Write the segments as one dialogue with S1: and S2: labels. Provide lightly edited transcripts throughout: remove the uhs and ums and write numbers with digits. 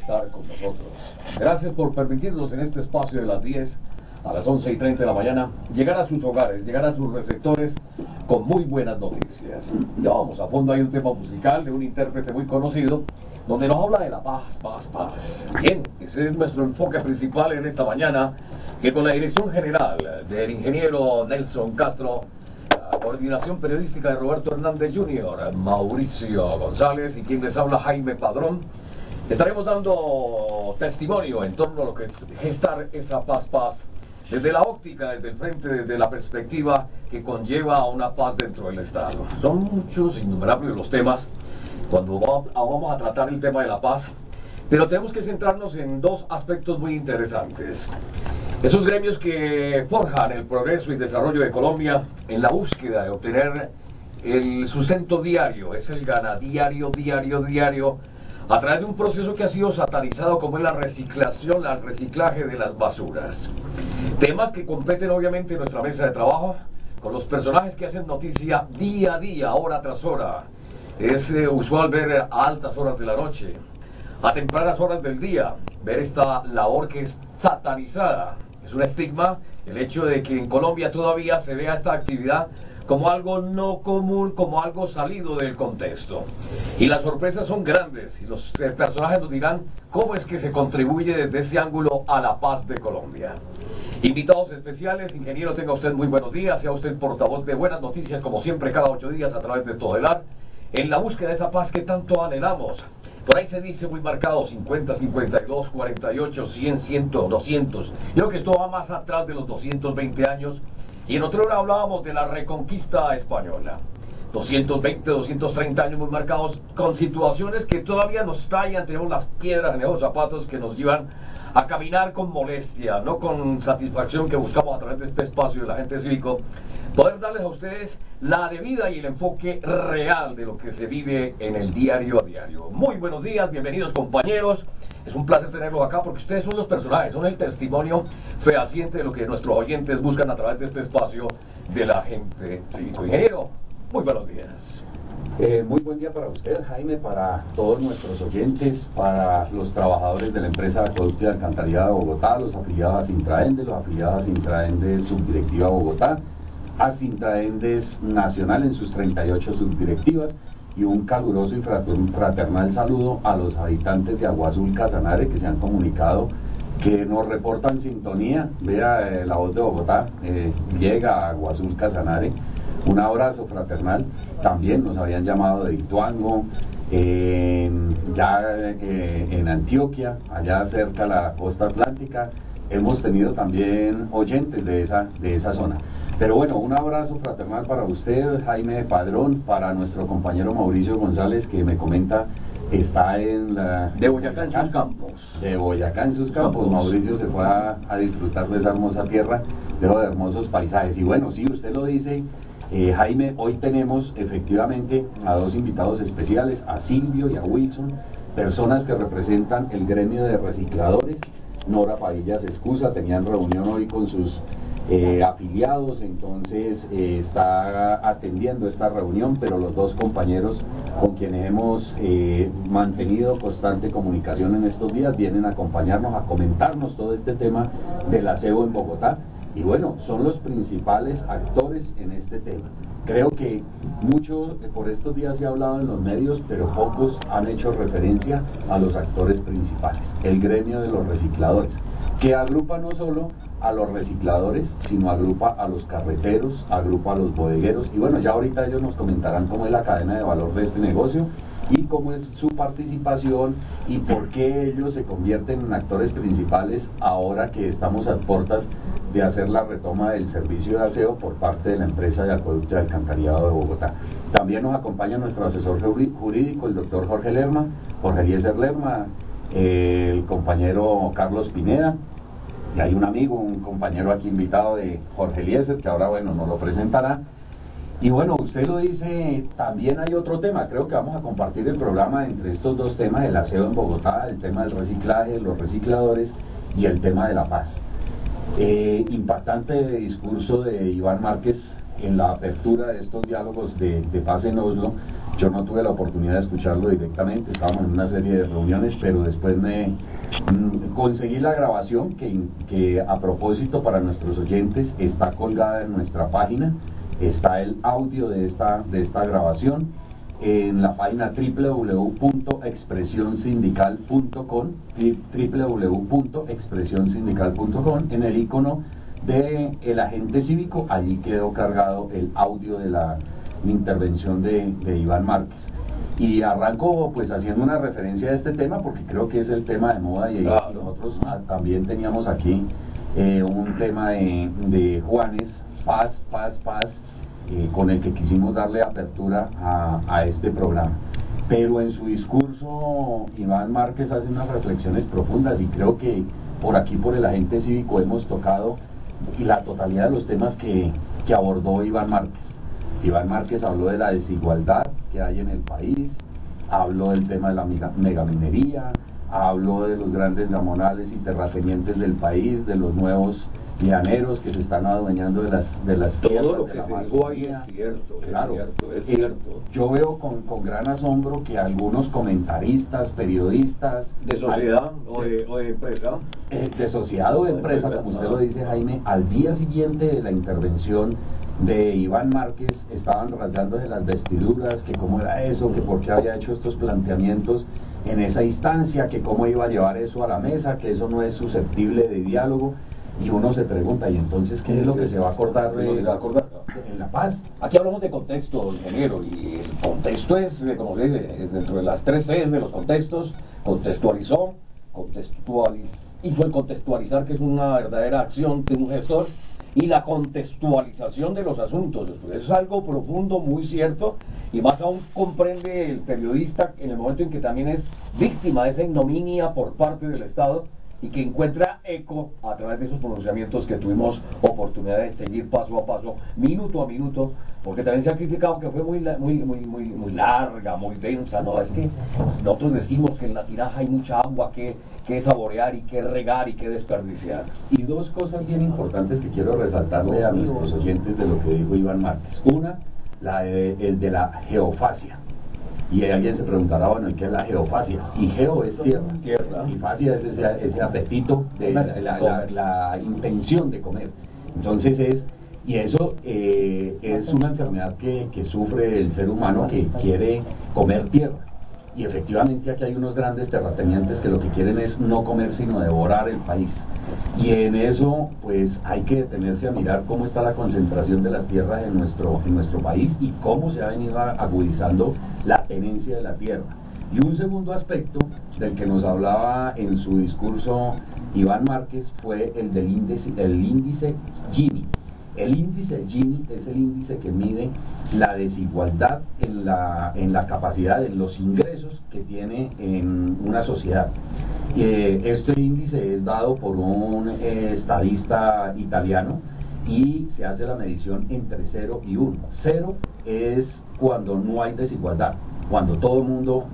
S1: estar con nosotros. Gracias por permitirnos en este espacio de las 10 a las 11:30 de la mañana llegar a sus hogares, llegar a sus receptores con muy buenas noticias. Ya vamos a fondo, hay un tema musical de un intérprete muy conocido donde nos habla de la paz, paz, paz. Bien, ese es nuestro enfoque principal en esta mañana, que con la dirección general del ingeniero Nelson Castro, la coordinación periodística de Roberto Hernández Jr., Mauricio González y quien les habla, Jaime Padrón, estaremos dando testimonio en torno a lo que es gestar esa paz, paz, desde la óptica, desde el frente, desde la perspectiva que conlleva a una paz dentro del Estado. Son muchos, innumerables los temas cuando vamos a tratar el tema de la paz, pero tenemos que centrarnos en dos aspectos muy interesantes. Esos gremios que forjan el progreso y desarrollo de Colombia en la búsqueda de obtener el sustento diario, es el gana diario, a través de un proceso que ha sido satanizado como es la reciclación, el reciclaje de las basuras. Temas que competen obviamente en nuestra mesa de trabajo, con los personajes que hacen noticia día a día, hora tras hora. Es usual ver a altas horas de la noche, a tempranas horas del día, ver esta labor que es satanizada. Es un estigma el hecho de que en Colombia todavía se vea esta actividad como algo no común, como algo salido del contexto. Y las sorpresas son grandes y los personajes nos dirán cómo es que se contribuye desde ese ángulo a la paz de Colombia. Invitados especiales, ingeniero, tenga usted muy buenos días, sea usted portavoz de buenas noticias como siempre cada 8 días a través de Todelar, en la búsqueda de esa paz que tanto anhelamos. Por ahí se dice muy marcado 50, 52, 48, 100, 100, 200. Yo creo que esto va más atrás de los 220 años. Y en otra hora hablábamos de la reconquista española. 220, 230 años muy marcados con situaciones que todavía nos tallan, tenemos las piedras en los zapatos que nos llevan a caminar con molestia, no con satisfacción que buscamos a través de este espacio del agente cívico, poder darles a ustedes la debida y el enfoque real de lo que se vive en el diario a diario. Muy buenos días, bienvenidos compañeros. Es un placer tenerlos acá porque ustedes son los personajes, son el testimonio fehaciente de lo que nuestros oyentes buscan a través de este espacio del agente cívico. Ingeniero, muy buenos días.
S2: Muy buen día para usted, Jaime, para todos nuestros oyentes, para los trabajadores de la empresa de Acueducto y Alcantarillado de Bogotá, los afiliados a Sintraende, los afiliados a Sintraende Subdirectiva Bogotá, a Sintraendes Nacional en sus 38 subdirectivas, y un caluroso y fraternal saludo a los habitantes de Agua Azul Casanare que se han comunicado, que nos reportan sintonía. Vea, La Voz de Bogotá llega a Agua Azul Casanare. Un abrazo fraternal. También nos habían llamado de Ituango, en Antioquia, allá cerca de la costa atlántica. Hemos tenido también oyentes de esa zona. Pero bueno, un abrazo fraternal para usted, Jaime Padrón, para nuestro compañero Mauricio González, que me comenta está en la...
S1: De Boyacá en sus campos.
S2: De Boyacá en sus campos. Mauricio se fue a disfrutar de esa hermosa tierra, de hermosos paisajes. Y bueno, sí, usted lo dice, Jaime, hoy tenemos efectivamente a dos invitados especiales, a Silvio y a Wilson, personas que representan el gremio de recicladores. Nora Padilla se excusa, tenían reunión hoy con sus afiliados, entonces está atendiendo esta reunión, pero los dos compañeros con quienes hemos mantenido constante comunicación en estos días vienen a acompañarnos, a comentarnos todo este tema del aseo en Bogotá. Y bueno, son los principales actores en este tema. Creo que mucho por estos días se ha hablado en los medios, pero pocos han hecho referencia a los actores principales, el gremio de los recicladores, que agrupa no solo a los recicladores, sino agrupa a los carreteros, agrupa a los bodegueros, y bueno, ya ahorita ellos nos comentarán cómo es la cadena de valor de este negocio y cómo es su participación y por qué ellos se convierten en actores principales ahora que estamos a puertas de hacer la retoma del servicio de aseo por parte de la empresa de Acueducto y Alcantarillado de Bogotá. También nos acompaña nuestro asesor jurídico, el doctor Jorge Lerma, Jorge Eliezer Lerma, el compañero Carlos Pineda, y hay un amigo, un compañero aquí invitado de Jorge Eliezer, que ahora bueno nos lo presentará. Y bueno, usted lo dice, también hay otro tema, creo que vamos a compartir el programa entre estos dos temas, el aseo en Bogotá, el tema del reciclaje, los recicladores y el tema de la paz. Impactante discurso de Iván Márquez en la apertura de estos diálogos de paz en Oslo, Yo no tuve la oportunidad de escucharlo directamente, estábamos en una serie de reuniones, pero después me conseguí la grabación que a propósito para nuestros oyentes está colgada en nuestra página, está el audio de esta grabación en la página www.expresionsindical.com, en el icono de el agente cívico, allí quedó cargado el audio de la intervención de Iván Márquez. Y arranco pues haciendo una referencia a este tema porque creo que es el tema de moda y nosotros también teníamos aquí un tema de Juanes, paz, con el que quisimos darle apertura a este programa. Pero en su discurso Iván Márquez hace unas reflexiones profundas y creo que por aquí, por el agente cívico, hemos tocado la totalidad de los temas que abordó Iván Márquez. Iván Márquez habló de la desigualdad que hay en el país, habló del tema de la megaminería, habló de los grandes gamonales y terratenientes del país, de los nuevos llaneros que se están adueñando de las tierras.
S1: Todo lo que se dijo ahí es cierto,
S2: claro,
S1: es cierto.
S2: Yo veo con gran asombro que algunos comentaristas, periodistas...
S1: ¿De sociedad o de empresa?
S2: De sociedad o de empresa, como usted lo dice, Jaime, al día siguiente de la intervención de Iván Márquez estaban rasgándose las vestiduras, que cómo era eso, que por qué había hecho estos planteamientos en esa instancia, que cómo iba a llevar eso a la mesa, que eso no es susceptible de diálogo. Y uno se pregunta, ¿y entonces qué es lo que se va a acordar en la paz?
S1: Aquí hablamos de contexto, ingeniero, y el contexto es, como se dice, dentro de las 3 Cs de los contextos, contextualizó, hizo el contextualizar, que es una verdadera acción de un gestor, y la contextualización de los asuntos. Eso es algo profundo, muy cierto, y más aún comprende el periodista en el momento en que también es víctima de esa ignominia por parte del Estado, y que encuentra eco a través de esos pronunciamientos que tuvimos oportunidad de seguir paso a paso, minuto a minuto, porque también se ha criticado que fue muy larga, muy densa. No, es que nosotros decimos que en la tinaja hay mucha agua que saborear y que regar y que desperdiciar.
S2: Y dos cosas bien importantes que quiero resaltarle a nuestros oyentes de lo que dijo Iván Márquez. Una, el de la geofasia. Y alguien se preguntará, bueno, ¿y qué es la geofasia? Y geo es tierra. Y fasia es ese apetito, de la intención de comer. Entonces eso es una enfermedad que sufre el ser humano, que quiere comer tierra. Y efectivamente aquí hay unos grandes terratenientes que lo que quieren es no comer sino devorar el país. Y en eso pues hay que detenerse a mirar cómo está la concentración de las tierras en nuestro país y cómo se ha venido agudizando la tenencia de la tierra. Y un segundo aspecto del que nos hablaba en su discurso Iván Márquez fue el del índice Gini. El índice Gini es el índice que mide la desigualdad en la capacidad, en los ingresos que tiene en una sociedad. Este índice es dado por un estadista italiano y se hace la medición entre 0 y 1. 0 es cuando no hay desigualdad, cuando todo el mundo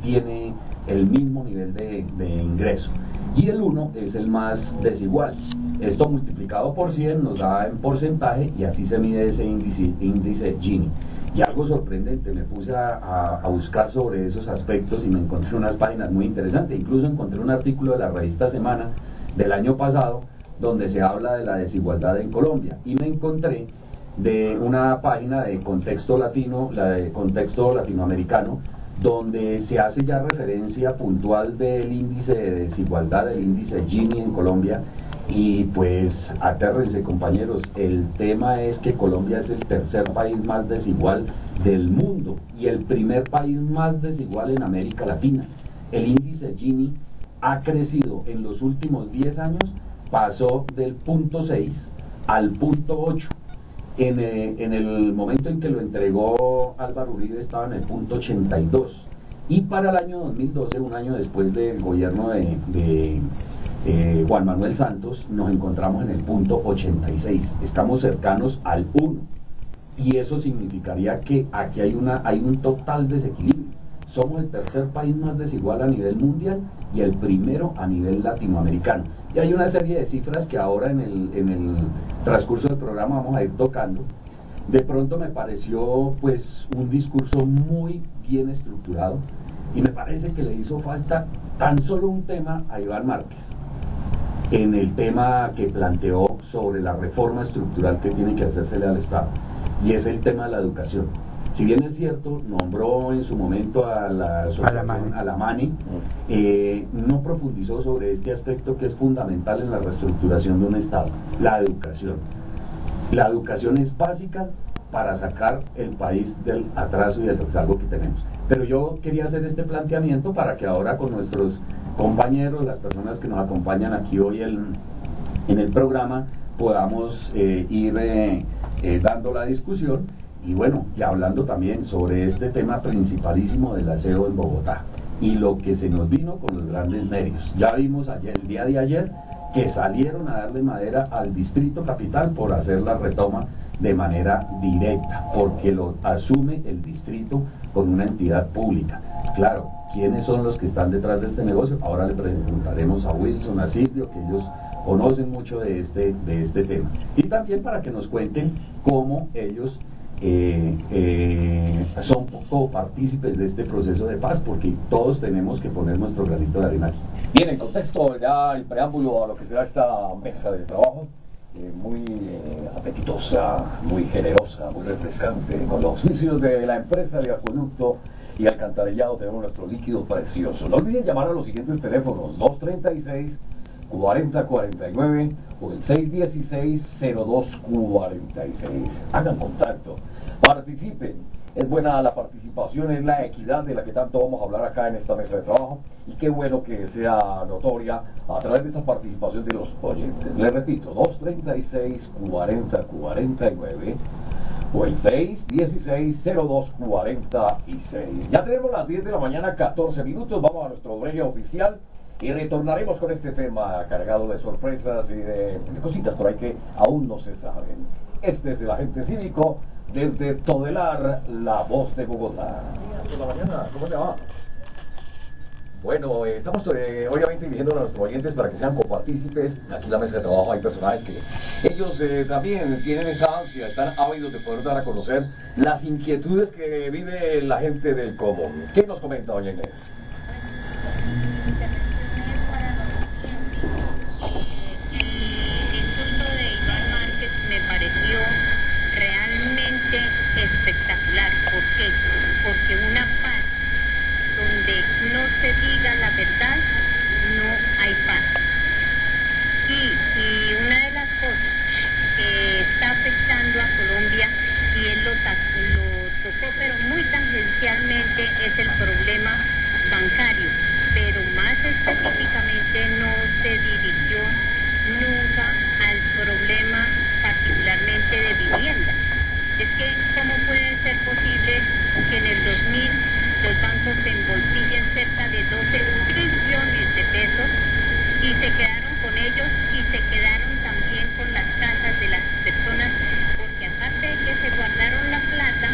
S2: tiene el mismo nivel de ingreso. Y el 1 es el más desigual. Esto multiplicado por 100 nos da en porcentaje y así se mide ese índice Gini. Y algo sorprendente, me puse a buscar sobre esos aspectos y me encontré unas páginas muy interesantes. Incluso encontré un artículo de la revista Semana del año pasado donde se habla de la desigualdad en Colombia. Y me encontré de una página de Contexto Latino, la de Contexto Latinoamericano, donde se hace ya referencia puntual del índice de desigualdad, del índice Gini en Colombia. Y pues atérrense, compañeros, el tema es que Colombia es el tercer país más desigual del mundo y el primer país más desigual en América Latina. El índice Gini ha crecido en los últimos 10 años, pasó del punto 6 al punto 8. En el momento en que lo entregó Álvaro Uribe estaba en el punto 82. Y para el año 2012, un año después del gobierno de Juan Manuel Santos, nos encontramos en el punto 86. Estamos cercanos al 1. Y eso significaría que aquí hay un total desequilibrio. Somos el tercer país más desigual a nivel mundial y el primero a nivel latinoamericano. Y hay una serie de cifras que ahora en el transcurso del programa vamos a ir tocando, De pronto me pareció pues un discurso muy bien estructurado y me parece que le hizo falta tan solo un tema a Iván Márquez en el tema que planteó sobre la reforma estructural que tiene que hacérsele al Estado, y es el tema de la educación. Si bien es cierto, nombró en su momento a la asociación, a la MANI, no profundizó sobre este aspecto que es fundamental en la reestructuración de un Estado, la educación. La educación es básica para sacar el país del atraso y del rezago que tenemos. Pero yo quería hacer este planteamiento para que ahora con nuestros compañeros, las personas que nos acompañan aquí hoy en el programa, podamos ir dando la discusión y bueno, y hablando también sobre este tema principalísimo del aseo en Bogotá y lo que se nos vino con los grandes medios. Ya vimos ayer, el día de ayer, que salieron a darle madera al Distrito Capital por hacer la retoma de manera directa, porque lo asume el distrito con una entidad pública. Claro, ¿quiénes son los que están detrás de este negocio? Ahora le preguntaremos a Wilson, a Silvio, que ellos conocen mucho de este tema. Y también para que nos cuenten cómo ellos son poco partícipes de este proceso de paz, porque todos tenemos que poner nuestro granito de arena aquí.
S1: Bien, en contexto ya el preámbulo a lo que será esta mesa de trabajo, muy apetitosa, muy generosa, muy refrescante, con los auspicios de la empresa de acueducto y alcantarillado. Tenemos nuestro líquido precioso. No olviden llamar a los siguientes teléfonos: 236-4049 o el 616-0246. Hagan contacto, participen. Es buena la participación, es la equidad de la que tanto vamos a hablar acá en esta mesa de trabajo, y qué bueno que sea notoria a través de esta participación de los oyentes. Les repito, 236-4049 o el 616-0246. Ya tenemos las 10 de la mañana, 14 minutos, vamos a nuestro breve oficial y retornaremos con este tema cargado de sorpresas y de cositas por ahí que aún no se saben. Este es el agente cívico desde Todelar, la voz de Bogotá. Por la mañana, ¿cómo te va? Bueno, estamos obviamente dirigiendo a nuestros oyentes para que sean copartícipes. Aquí en la mesa de trabajo hay personajes que ellos también tienen esa ansia, están ávidos de poder dar a conocer las inquietudes que vive la gente del común. ¿Qué nos comenta doña Inés?
S3: Espectacular. ¿Por qué? Porque una paz donde no se diga la verdad, no hay paz. Y una de las cosas que está afectando a Colombia, y él lo tocó pero muy tangencialmente, es el problema bancario, pero más específicamente no se dirigió nunca al problema particularmente de vivienda. Es que, ¿cómo puede ser posible que en el 2000 los bancos se embolsillen cerca de 12 trillones de pesos y se quedaron con ellos y se quedaron también con las casas de las personas? Porque aparte de que se guardaron la plata,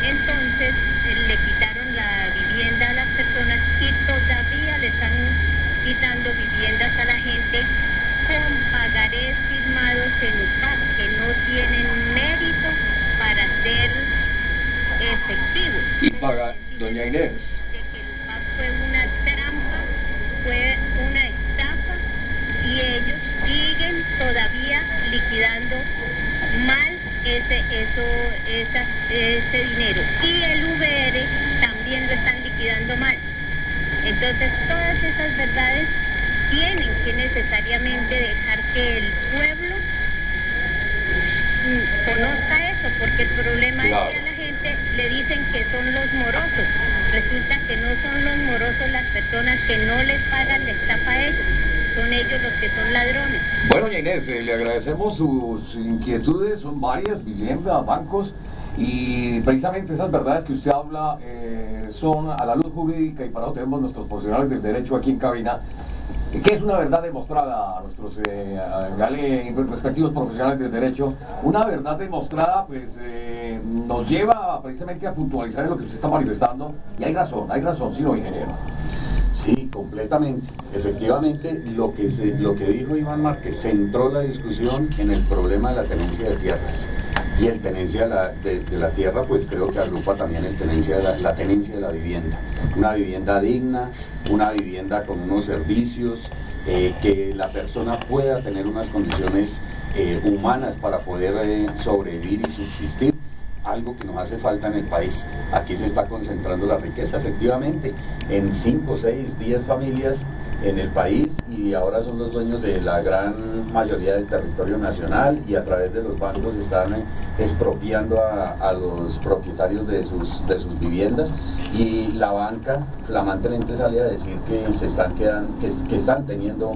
S3: entonces le quitaron la vivienda a las personas y todavía le están quitando viviendas a la gente con pagarés firmados en UPAC que no tienen mérito para ser efectivos.
S1: Y paga, doña Inés.
S3: De que el UPAC fue una trampa, fue una estafa, y ellos siguen todavía liquidando mal ese dinero. Y el VR también lo están liquidando mal. Entonces todas esas verdades tienen que necesariamente dejar que el pueblo conozca eso, porque el problema es que a la gente le dicen que son los morosos. Resulta que no son los morosos las personas que no les pagan la estafa a ellos, son ellos los que son ladrones.
S1: Bueno, doña Inés, le agradecemos sus inquietudes, son varias: vivienda, bancos, y precisamente esas verdades que usted habla son a la luz jurídica, y para eso tenemos nuestros profesionales del derecho aquí en cabina, que es una verdad demostrada a nuestros respectivos profesionales del derecho. Una verdad demostrada pues nos lleva precisamente a puntualizar en lo que usted está manifestando, y hay razón, ¿sí, no, ingeniero?
S2: Sí, completamente. Efectivamente, lo que dijo Iván Márquez centró la discusión en el problema de la tenencia de tierras. y el tenencia de la tierra, pues creo que agrupa también el tenencia la tenencia de la vivienda. Una vivienda digna, una vivienda con unos servicios, que la persona pueda tener unas condiciones humanas para poder sobrevivir y subsistir, algo que nos hace falta en el país. Aquí se está concentrando la riqueza, efectivamente, en 5, 6, 10 familias en el país, y ahora son los dueños de la gran mayoría del territorio nacional, y a través de los bancos están expropiando a los propietarios de sus viviendas, y la banca flamantemente sale a decir que se están que están teniendo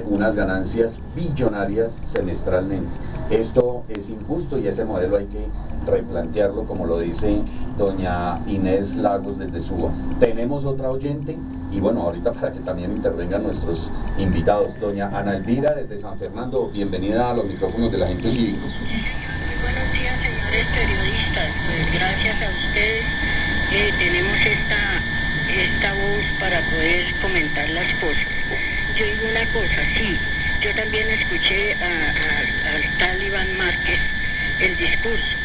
S2: unas ganancias billonarias semestralmente. Esto es injusto y ese modelo hay que replantearlo, como lo dice doña Inés Lagos desde Suba. Tenemos otra oyente, y bueno, ahorita para que también intervengan nuestros invitados. Doña Ana Elvira desde San Fernando, bienvenida a los micrófonos de la Gente Cívica.
S3: Muy buenos días, señores periodistas. Pues gracias a ustedes tenemos esta voz para poder comentar las cosas. Yo digo una cosa, sí, yo también escuché al tal Iván Márquez el discurso,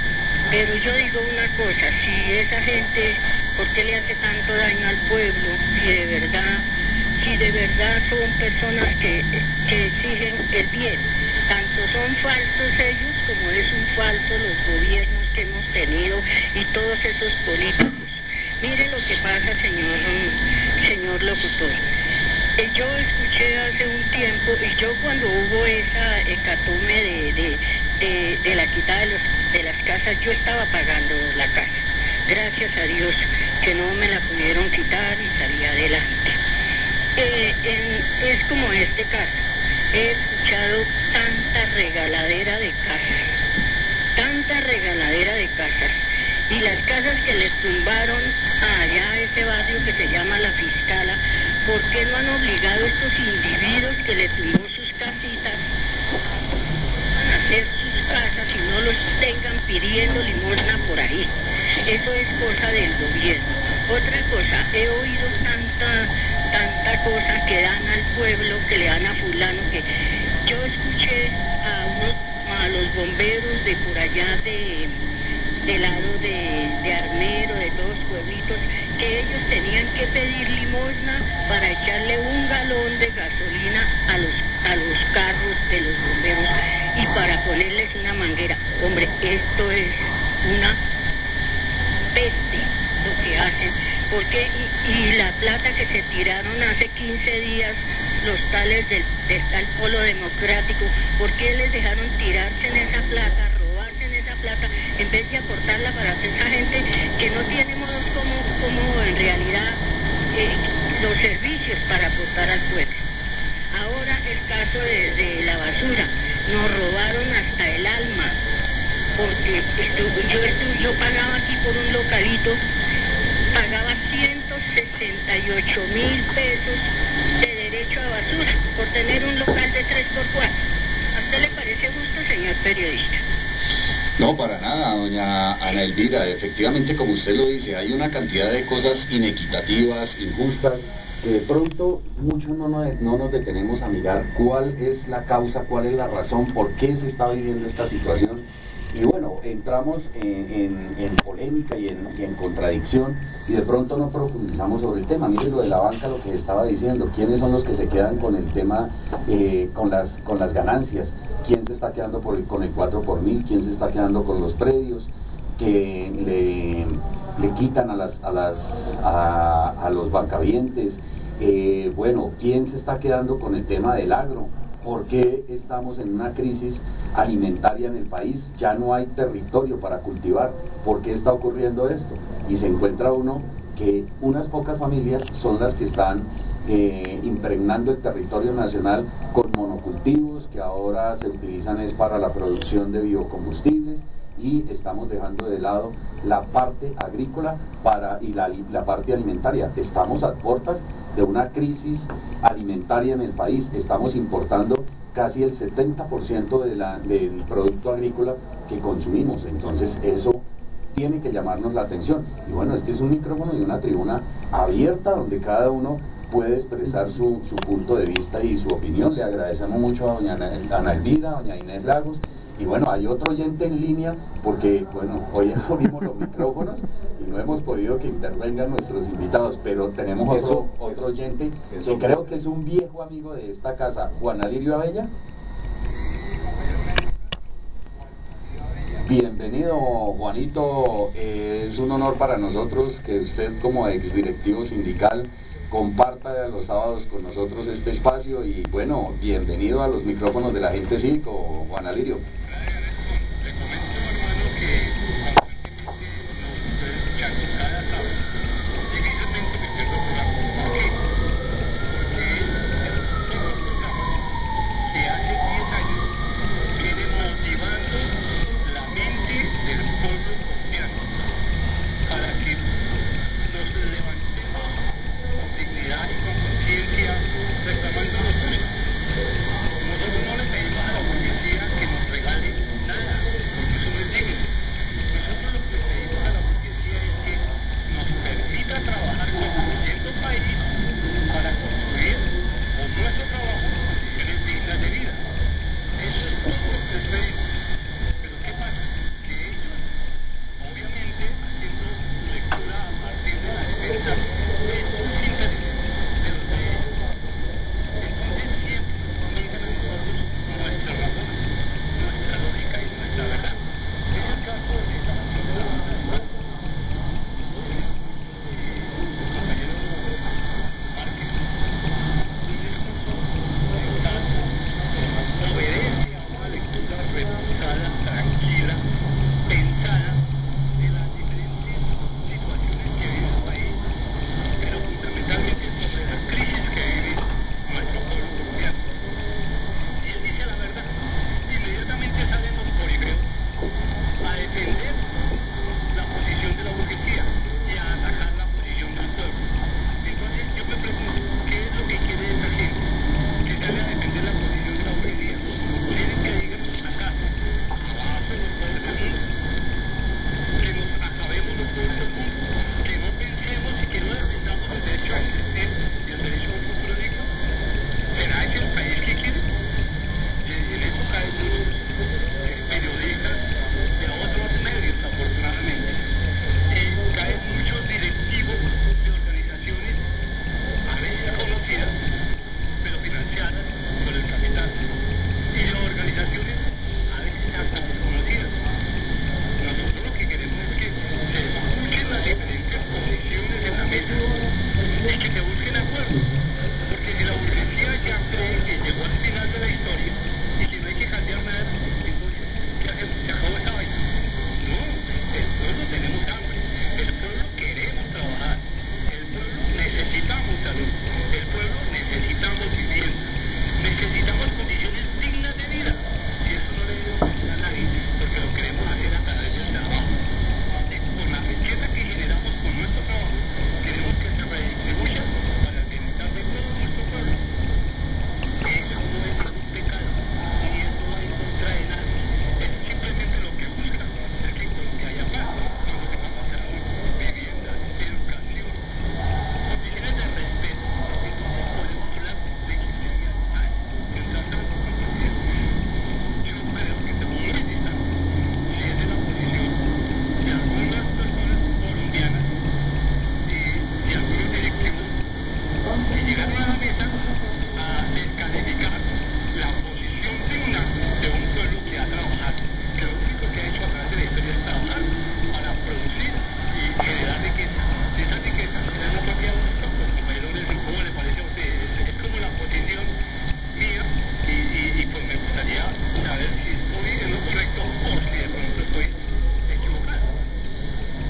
S3: pero yo digo una cosa, si esa gente, ¿por qué le hace tanto daño al pueblo? Si de verdad son personas que exigen el bien, tanto son falsos ellos como es un falso los gobiernos que hemos tenido y todos esos políticos. Mire lo que pasa, señor locutor. Yo escuché hace un tiempo, y yo cuando hubo esa hecatombe de la quitada de las casas, yo estaba pagando la casa. Gracias a Dios que no me la pudieron quitar y salí adelante. Es como este caso. He escuchado tanta regaladera de casas. Y las casas que les tumbaron allá a ese barrio que se llama La Fiscala, ¿por qué no han obligado a estos individuos que le tumbó sus casitas a hacer sus casas y no los tengan pidiendo limosna por ahí? Eso es cosa del gobierno. Otra cosa, he oído tanta cosa que dan al pueblo, que le dan a fulano, que yo escuché a los bomberos de por allá del lado de Armero, de todos los pueblitos, que ellos tenían que pedir limosna para echarle un galón de gasolina a los carros de los bomberos y para ponerles una manguera. Hombre, esto es una peste lo que hacen, porque y la plata que se tiraron hace 15 días los tales del tal Polo Democrático, ¿por qué les dejaron tirarse en esa plata, plata, en vez de aportarla para esa gente que no tiene modos como en realidad los servicios para aportar al pueblo? Ahora el caso de la basura, nos robaron hasta el alma, porque yo pagaba aquí por un localito, pagaba 168.000 pesos de derecho a basura por tener un local de 3x4. ¿A usted le parece justo, señor periodista?
S2: No, para nada, doña Ana Elvira. Efectivamente, como usted lo dice, hay una cantidad de cosas inequitativas, injustas, que de pronto muchos no nos detenemos a mirar cuál es la causa, cuál es la razón, por qué se está viviendo esta situación. Y bueno, entramos en polémica y en contradicción, y de pronto no profundizamos sobre el tema. Mire lo de la banca, lo que estaba diciendo, quiénes son los que se quedan con el tema, con las ganancias, quién se está quedando con el 4 por 1000, quién se está quedando con los predios que le quitan a los bancavientes, bueno, quién se está quedando con el tema del agro. ¿Por qué estamos en una crisis alimentaria en el país? Ya no hay territorio para cultivar. ¿Por qué está ocurriendo esto? Y se encuentra uno que unas pocas familias son las que están impregnando el territorio nacional con monocultivos que ahora se utilizan es para la producción de biocombustibles, y estamos dejando de lado la parte agrícola y la parte alimentaria. Estamos a puertas de una crisis alimentaria en el país. Estamos importando casi el 70% del producto agrícola que consumimos. Entonces eso tiene que llamarnos la atención. Y bueno, este es un micrófono y una tribuna abierta donde cada uno puede expresar su punto de vista y su opinión. Le agradecemos mucho a doña Ana Elvira, a doña Inés Lagos, Y bueno, hay otro oyente en línea, porque bueno, hoy abrimos los micrófonos y no hemos podido que intervengan nuestros invitados, pero tenemos otro oyente que creo que es un viejo amigo de esta casa, Juan Alirio Abella. Bienvenido, Juanito. Es un honor para nosotros que usted, como exdirectivo sindical, comparta los sábados con nosotros este espacio y bueno, bienvenido a los micrófonos de la Gente Cívico, Juan Alirio.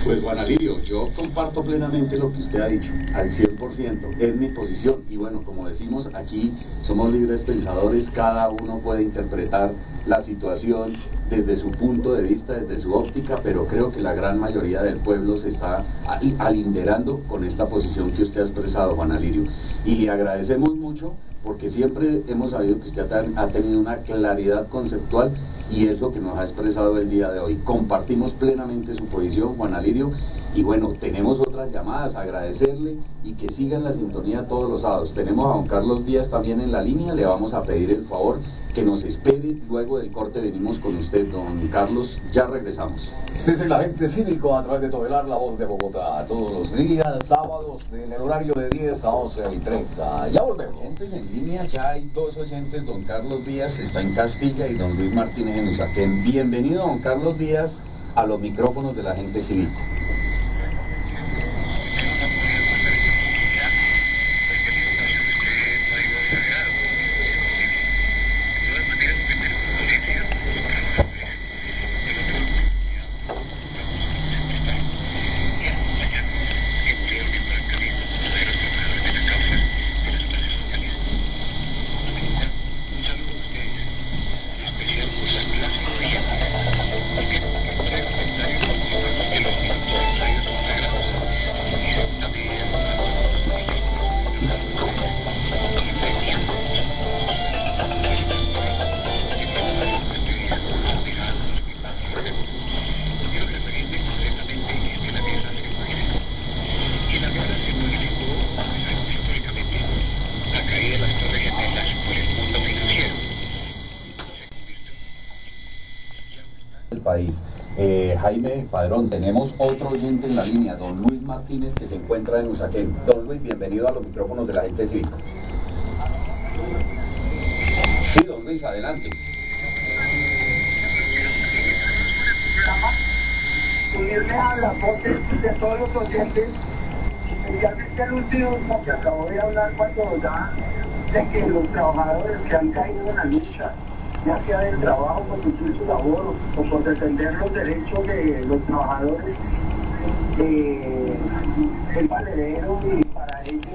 S2: Pues Juan Alirio, yo comparto plenamente lo que usted ha dicho, al 100%, es mi posición y bueno, como decimos, aquí somos libres pensadores, cada uno puede interpretar la situación desde su punto de vista, desde su óptica, pero creo que la gran mayoría del pueblo se está alinderando con esta posición que usted ha expresado, Juan Alirio, y le agradecemos mucho porque siempre hemos sabido que usted ha tenido una claridad conceptual y es lo que nos ha expresado el día de hoy. Compartimos plenamente su posición, Juan Alirio, Y bueno, tenemos otras llamadas, agradecerle y que sigan la sintonía todos los sábados. Tenemos a don Carlos Díaz también en la línea, le vamos a pedir el favor que nos espere, luego del corte venimos con usted, don Carlos, ya regresamos.
S1: Este es el agente cívico a través de Todelar, la voz de Bogotá, todos los días, sábados, en el horario de 10 a 11:30. Ya volvemos.
S2: Oyentes en línea, ya hay dos oyentes, don Carlos Díaz está en Castilla y don Luis Martínez en Usaquén. Bienvenido, don Carlos Díaz, a los micrófonos del agente cívico. País. Jaime Padrón, tenemos otro oyente en la línea, don Luis Martínez, que se encuentra en Usaquén. Don Luis, bienvenido a los micrófonos de la gente cívica. Sí, don Luis, adelante.
S4: Unirme a las voces de todos los oyentes, especialmente el último que acabo de hablar cuando ya de que los trabajadores que han caído en la lucha, ya sea del trabajo por cumplir su labor o por defender los derechos de los trabajadores, el valedero, y para ellos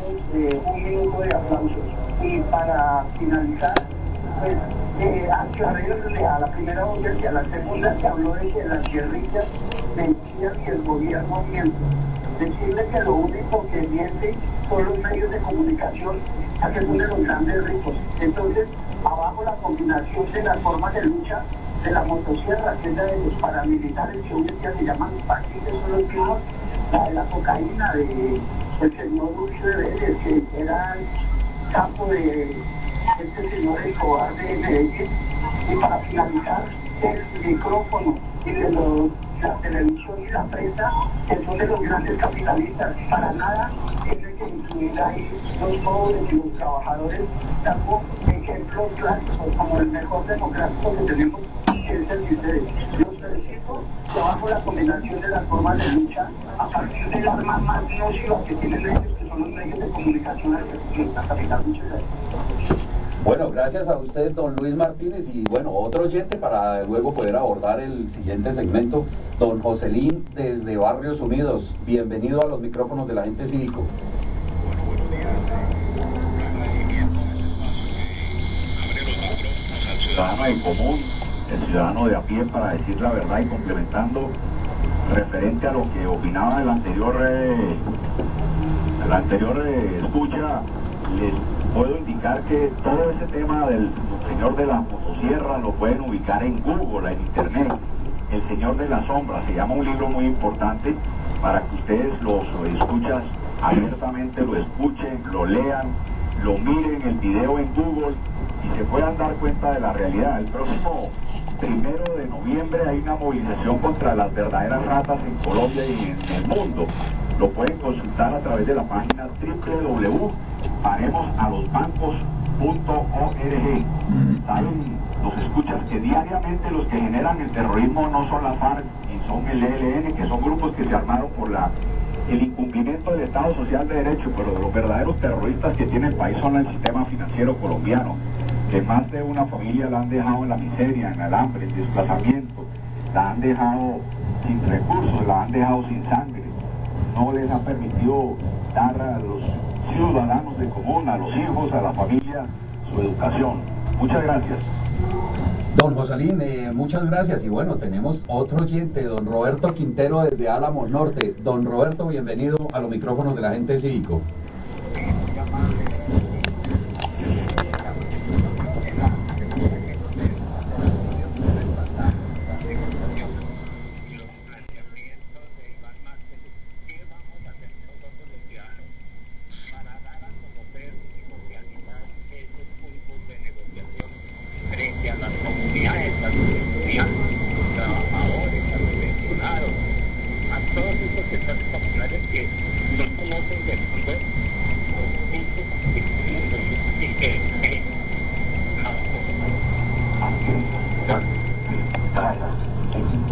S4: un minuto de aplausos. Y para finalizar, pues aclararle a la primera oyente y a la segunda que habló de que las guerrillas mentían y el gobierno miente. Decirle que lo único que miente son los medios de comunicación, a que ponen los grandes ricos. Entonces, abajo la combinación de las formas de lucha de la motosierra, que es la de los paramilitares que hoy en día se llaman paquines, son los mismos, la de la cocaína del señor Luis de Vélez, que era campo de este señor Escobar de Medellín. Y para finalizar, el micrófono y de la televisión y la prensa, que son de los grandes capitalistas. Para nada tiene que incluir ahí los pobres y los trabajadores, dando ejemplos clásicos como el mejor democrático que tenemos, que es el de ustedes. Los felicito, trabajo la combinación de las formas de lucha a partir del arma más nociva que tienen ellos, que son los medios de comunicación al capital. Muchas gracias.
S2: Bueno, gracias a usted, don Luis Martínez, y bueno, otro oyente para luego poder abordar el siguiente segmento, don Joselín desde Barrios Unidos. Bienvenido a los micrófonos del agente cívico.
S5: Al ciudadano en común, el ciudadano de a pie, para decir la verdad, y complementando referente a lo que opinaba el anterior escucha, les puedo indicar que todo ese tema del señor de la motosierra lo pueden ubicar en Google, en internet. El señor de la sombra se llama un libro muy importante para que ustedes los escuchas abiertamente lo escuchen, lo lean, lo miren el video en Google y se puedan dar cuenta de la realidad. El próximo 1 de noviembre hay una movilización contra las verdaderas ratas en Colombia y en el mundo. Lo pueden consultar a través de la página www.paremosalosbancos.org. Saben los escuchas que diariamente los que generan el terrorismo no son la FARC ni son el ELN, que son grupos que se armaron por el incumplimiento del Estado Social de Derecho, pero los verdaderos terroristas que tiene el país son el sistema financiero colombiano, que más de una familia la han dejado en la miseria, en el hambre, en desplazamiento, la han dejado sin recursos, la han dejado sin sangre, no les ha permitido dar a los ciudadanos de común, a los hijos, a la familia, su educación. Muchas gracias.
S2: Don Joselín, muchas gracias. Y bueno, tenemos otro oyente, don Roberto Quintero desde Álamos Norte. Don Roberto, bienvenido a los micrófonos del agente cívico.
S5: protestas populares que no conocen de fondo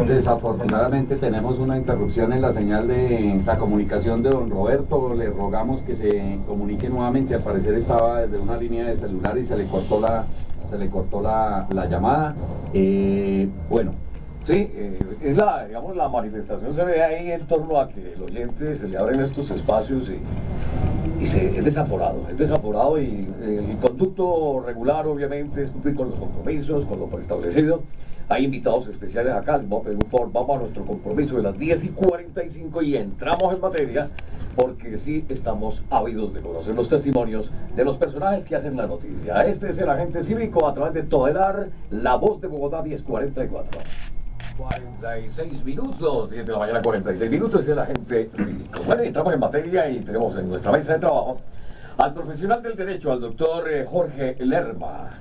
S2: Desafortunadamente tenemos una interrupción en la señal de la comunicación de don Roberto. Le rogamos que se comunique nuevamente. Al parecer estaba desde una línea de celular y se le cortó la llamada. Bueno.
S1: Sí, es digamos, la manifestación se ve ahí en torno a que el oyente se le abren estos espacios y es desaforado y el conducto regular obviamente es cumplir con los compromisos, con lo preestablecido. Hay invitados especiales acá, les voy a pedir un favor, vamos a nuestro compromiso de las 10:45 y entramos en materia porque sí estamos ávidos de conocer los testimonios de los personajes que hacen la noticia. Este es el agente cívico a través de Todelar, La Voz de Bogotá, 10:44. 46 minutos, 10 de la mañana, 46 minutos, es el agente cívico. Bueno, entramos en materia y tenemos en nuestra mesa de trabajo al profesional del derecho, al doctor Jorge Lerma.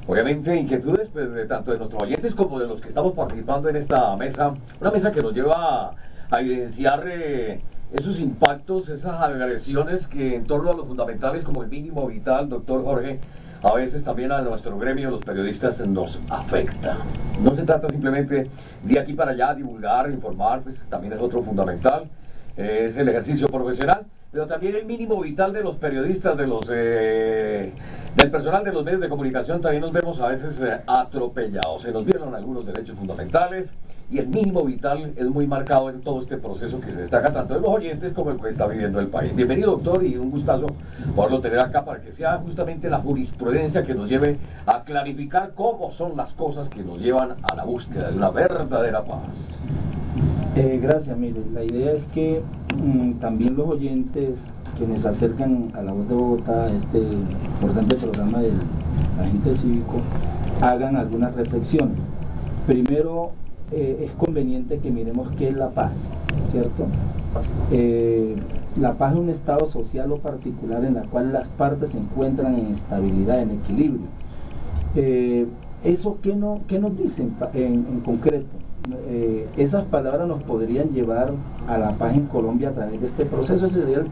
S1: Obviamente inquietudes pues, tanto de nuestros oyentes como de los que estamos participando en esta mesa, una mesa que nos lleva a evidenciar esos impactos, esas agresiones que en torno a los fundamentales como el mínimo vital, doctor Jorge, a veces también a nuestro gremio, los periodistas, nos afecta. No se trata simplemente de aquí para allá divulgar, informar, pues también es otro fundamental, es el ejercicio profesional, pero también el mínimo vital de los periodistas, de los del personal de los medios de comunicación. También nos vemos a veces atropellados, se nos violan algunos derechos fundamentales y el mínimo vital es muy marcado en todo este proceso que se destaca tanto de los oyentes como el que está viviendo el país. Bienvenido, doctor, y un gustazo poderlo tener acá para que sea justamente la jurisprudencia que nos lleve a clarificar cómo son las cosas que nos llevan a la búsqueda de una verdadera paz.
S6: Gracias, mire, la idea es que también los oyentes quienes se acercan a La Voz de Bogotá, este importante programa del agente cívico, hagan algunas reflexiones. Primero, es conveniente que miremos qué es la paz, ¿cierto? La paz es un estado social o particular en la cual las partes se encuentran en estabilidad, en equilibrio. ¿Eso qué nos dicen en concreto? Esas palabras nos podrían llevar a la paz en Colombia a través de este proceso. Esa sería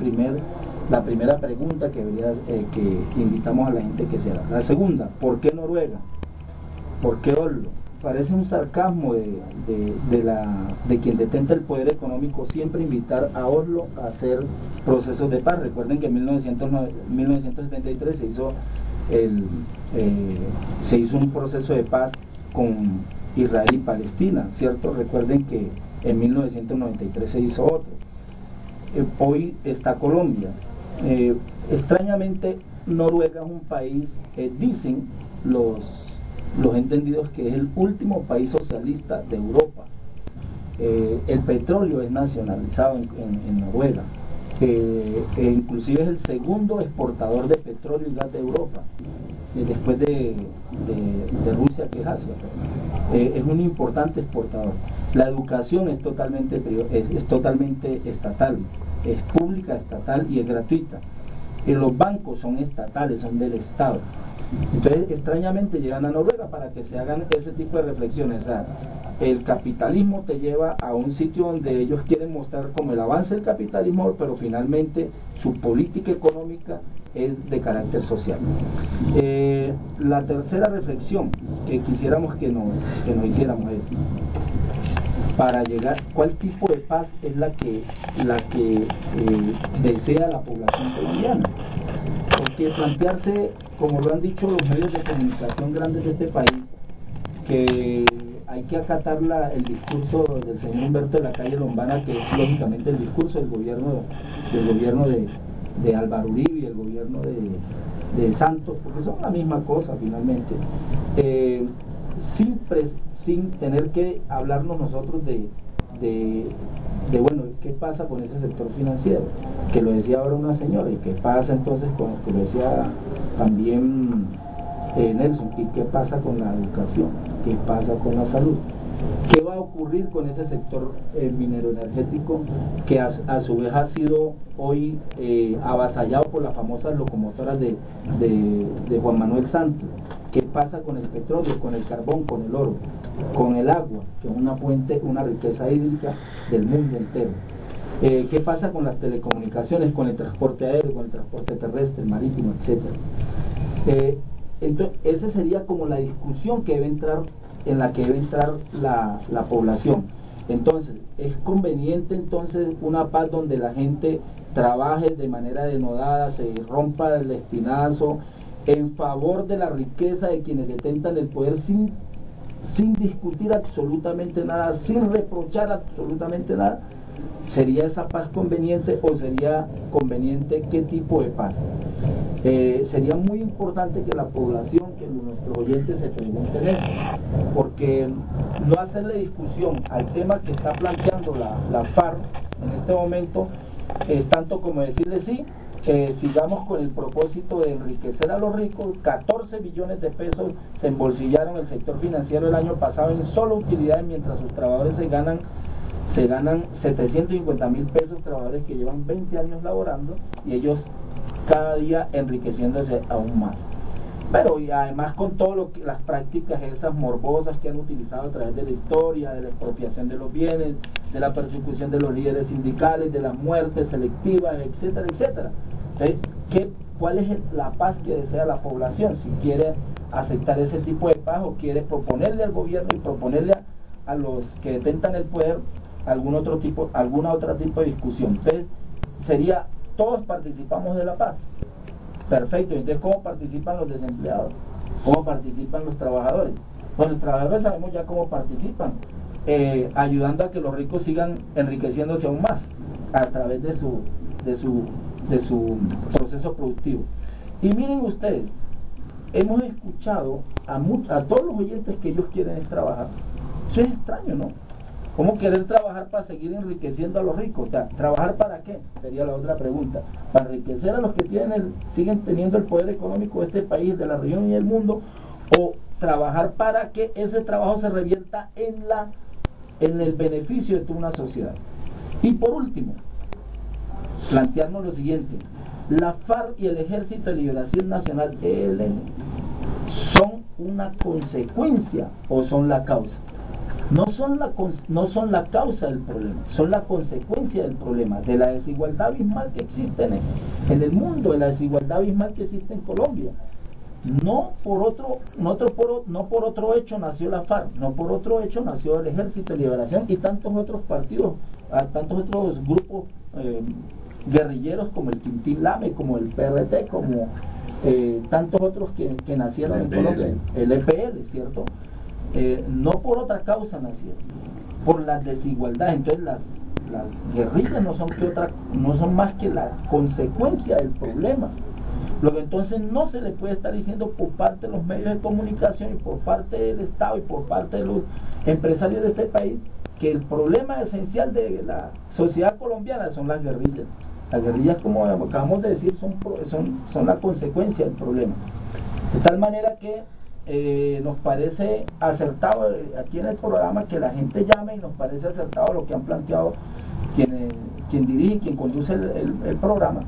S6: la primera pregunta que invitamos a la gente que se haga. La segunda, ¿por qué Noruega? ¿Por qué Oslo? Parece un sarcasmo de quien detenta el poder económico siempre invitar a Oslo a hacer procesos de paz. Recuerden que en 1973 se hizo un proceso de paz con Israel y Palestina, ¿cierto? Recuerden que en 1993 se hizo otro. Hoy está Colombia. Extrañamente, Noruega es un país, dicen los entendidos, que es el último país socialista de Europa. El petróleo es nacionalizado en Noruega. Inclusive es el segundo exportador de petróleo y gas de Europa, después de Rusia, que es Asia. Es un importante exportador. La educación es totalmente estatal, es pública, estatal y es gratuita. Los bancos son estatales, son del Estado. Entonces, extrañamente llegan a Noruega para que se hagan ese tipo de reflexiones. O sea, el capitalismo te lleva a un sitio donde ellos quieren mostrar como el avance del capitalismo, pero finalmente su política económica es de carácter social. La tercera reflexión que quisiéramos que nos hiciéramos es, para llegar, ¿cuál tipo de paz es la que desea la población colombiana? Porque plantearse, como lo han dicho los medios de comunicación grandes de este país, que hay que acatar el discurso del señor Humberto de la Calle Lombana, que es lógicamente el discurso del gobierno de Álvaro Uribe y el gobierno de Santos, porque son la misma cosa finalmente, sin tener que hablarnos nosotros de bueno, ¿qué pasa con ese sector financiero? Que lo decía ahora una señora, y qué pasa entonces que lo decía también Nelson, y qué pasa con la educación, qué pasa con la salud, qué va a ocurrir con ese sector minero energético que a su vez ha sido hoy avasallado por las famosas locomotoras de Juan Manuel Santos. ¿Qué pasa con el petróleo, con el carbón, con el oro, con el agua, que es una fuente, una riqueza hídrica del mundo entero? ¿Qué pasa con las telecomunicaciones, con el transporte aéreo, con el transporte terrestre, marítimo, etcétera? Entonces, esa sería como la discusión que debe entrar, en la que debe entrar la población. Entonces, es conveniente entonces una paz donde la gente trabaje de manera denodada, se rompa el espinazo en favor de la riqueza de quienes detentan el poder sin discutir absolutamente nada, sin reprochar absolutamente nada. ¿Sería esa paz conveniente o sería conveniente qué tipo de paz? Sería muy importante que la población, que nuestros oyentes se pregunten eso, porque no hacerle discusión al tema que está planteando la FARC en este momento es tanto como decirle sí, sigamos con el propósito de enriquecer a los ricos. 14 billones de pesos se embolsillaron el sector financiero el año pasado en solo utilidades, mientras sus trabajadores se ganan 750.000 pesos, trabajadores que llevan 20 años laborando, y ellos cada día enriqueciéndose aún más. Pero y además con todo lo que las prácticas esas morbosas que han utilizado a través de la historia, de la expropiación de los bienes, de la persecución de los líderes sindicales, de las muertes selectivas, etcétera, etcétera. ¿Cuál es la paz que desea la población? Si quiere aceptar ese tipo de paz o quiere proponerle al gobierno y proponerle a los que detentan el poder alguna otra tipo de discusión. Entonces sería, todos participamos de la paz. Perfecto. Entonces, ¿cómo participan los desempleados? ¿Cómo participan los trabajadores? Bueno, los trabajadores sabemos ya cómo participan, ayudando a que los ricos sigan enriqueciéndose aún más a través de su proceso productivo. Y miren ustedes, hemos escuchado a todos los oyentes que ellos quieren trabajar. Eso es extraño, ¿no? ¿Cómo querer trabajar para seguir enriqueciendo a los ricos? O sea, ¿trabajar para qué? Sería la otra pregunta. ¿Para enriquecer a los que siguen teniendo el poder económico de este país, de la región y del mundo? ¿O trabajar para que ese trabajo se revierta en el beneficio de toda una sociedad? Y por último, plantearnos lo siguiente: la FARC y el Ejército de Liberación Nacional, ELN, ¿son una consecuencia o son la causa? No son la causa del problema, son la consecuencia del problema, de la desigualdad abismal que existe en el mundo, de la desigualdad abismal que existe en Colombia. No por otro hecho nació la FARC, no por otro hecho nació el Ejército de Liberación y tantos otros partidos, tantos otros grupos guerrilleros como el Tintín Lame, como el PRT, como tantos otros que nacieron en Colombia, el EPL, ¿cierto? No por otra causa nacieron, por la desigualdad. Entonces las guerrillas no son más que la consecuencia del problema. Lo que entonces no se le puede estar diciendo por parte de los medios de comunicación y por parte del Estado y por parte de los empresarios de este país, que el problema esencial de la sociedad colombiana son las guerrillas. Las guerrillas, como acabamos de decir, son la consecuencia del problema. De tal manera que nos parece acertado aquí en el programa que la gente llame, y nos parece acertado lo que han planteado quien dirige y quien conduce el programa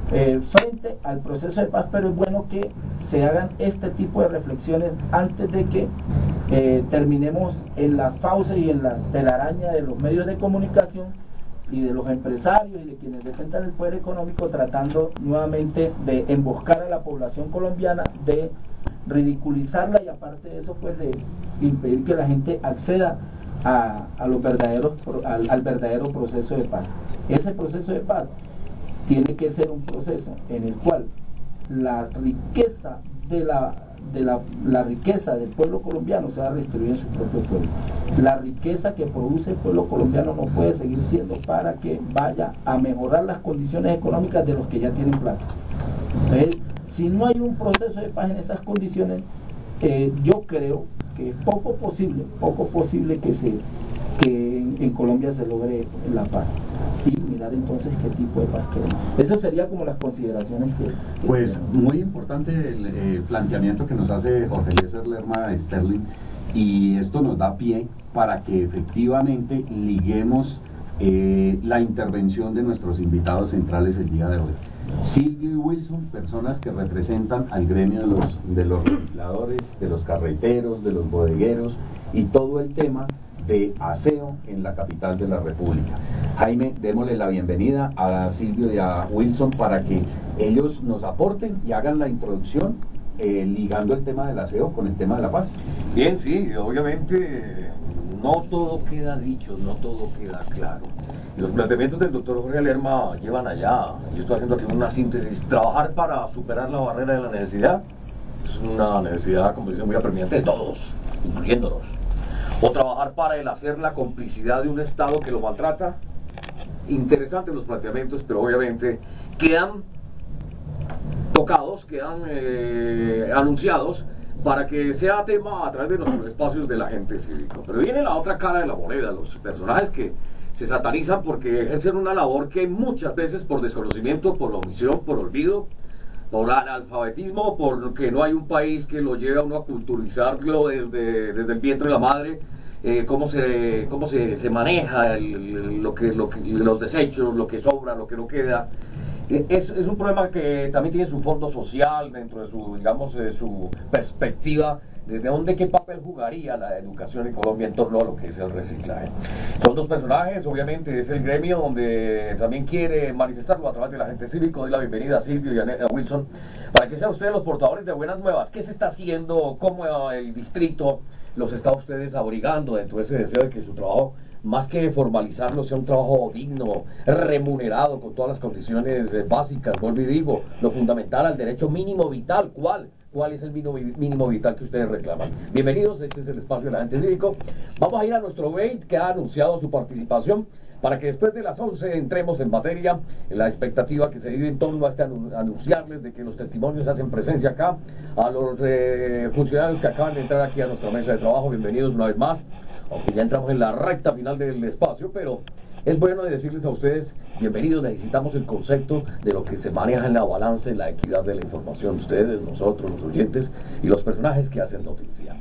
S6: frente al proceso de paz. Pero es bueno que se hagan este tipo de reflexiones antes de que terminemos en la fauce y en la telaraña de los medios de comunicación y de los empresarios y de quienes detentan el poder económico, tratando nuevamente de emboscar a la población colombiana, de ridiculizarla y aparte de eso, pues de impedir que la gente acceda al verdadero proceso de paz. Ese proceso de paz tiene que ser un proceso en el cual la riqueza la riqueza del pueblo colombiano se va a distribuir en su propio pueblo. La riqueza que produce el pueblo colombiano no puede seguir siendo para que vaya a mejorar las condiciones económicas de los que ya tienen plata. Entonces, si no hay un proceso de paz en esas condiciones, yo creo que es poco posible que en Colombia se logre la paz. Y mirar entonces qué tipo de paz queremos. Eso sería como las consideraciones que
S2: pues muy importante el planteamiento que nos hace Jorge Eliezer Lerma Sterling, y esto nos da pie para que efectivamente liguemos la intervención de nuestros invitados centrales el día de hoy. Silvio y Wilson, personas que representan al gremio de los recicladores, de los carreteros, de los bodegueros y todo el tema de aseo en la capital de la República. Jaime, démosle la bienvenida a Silvio y a Wilson para que ellos nos aporten y hagan la introducción, ligando el tema del aseo con el tema de la paz.
S1: Bien, sí, obviamente no todo queda dicho, no todo queda claro. Y los planteamientos del doctor Jorge Lerma llevan allá. Yo estoy haciendo aquí una síntesis. Trabajar para superar la barrera de la necesidad es una necesidad, como dice, muy apremiante de todos, incluyéndonos. O trabajar para el hacer la complicidad de un Estado que lo maltrata. Interesantes los planteamientos, pero obviamente quedan tocados, quedan anunciados para que sea tema a través de los espacios del agente cívico. Pero viene la otra cara de la moneda, los personajes que se satanizan porque ejercen una labor que muchas veces por desconocimiento, por omisión, por olvido, por analfabetismo, porque no hay un país que lo lleve a uno a culturizarlo desde el vientre de la madre, cómo se maneja los desechos, lo que sobra, lo que no queda. Es un problema que también tiene su fondo social dentro de su, digamos, su perspectiva, desde dónde, qué papel jugaría la educación en Colombia en torno a lo que es el reciclaje. Son dos personajes, obviamente es el gremio donde también quiere manifestarlo a través del agente cívico. Doy la bienvenida a Silvio y a Wilson, para que sean ustedes los portadores de buenas nuevas. ¿Qué se está haciendo? ¿Cómo el distrito los está ustedes abrigando dentro de ese deseo de que su trabajo, más que formalizarlo, sea un trabajo digno, remunerado, con todas las condiciones básicas? Vuelvo y digo, lo fundamental al derecho mínimo vital. ¿Cuál es el mínimo vital que ustedes reclaman? Bienvenidos, este es el espacio del agente cívico. Vamos a ir a nuestro break, que ha anunciado su participación, para que después de las 11 entremos en materia, en la expectativa que se vive en torno a anunciarles de que los testimonios hacen presencia acá, a los funcionarios que acaban de entrar aquí a nuestra mesa de trabajo. Bienvenidos una vez más, aunque ya entramos en la recta final del espacio, pero es bueno decirles a ustedes, bienvenidos. Necesitamos el concepto de lo que se maneja en la balanza, en la equidad de la información. Ustedes, nosotros, los oyentes y los personajes que hacen noticia.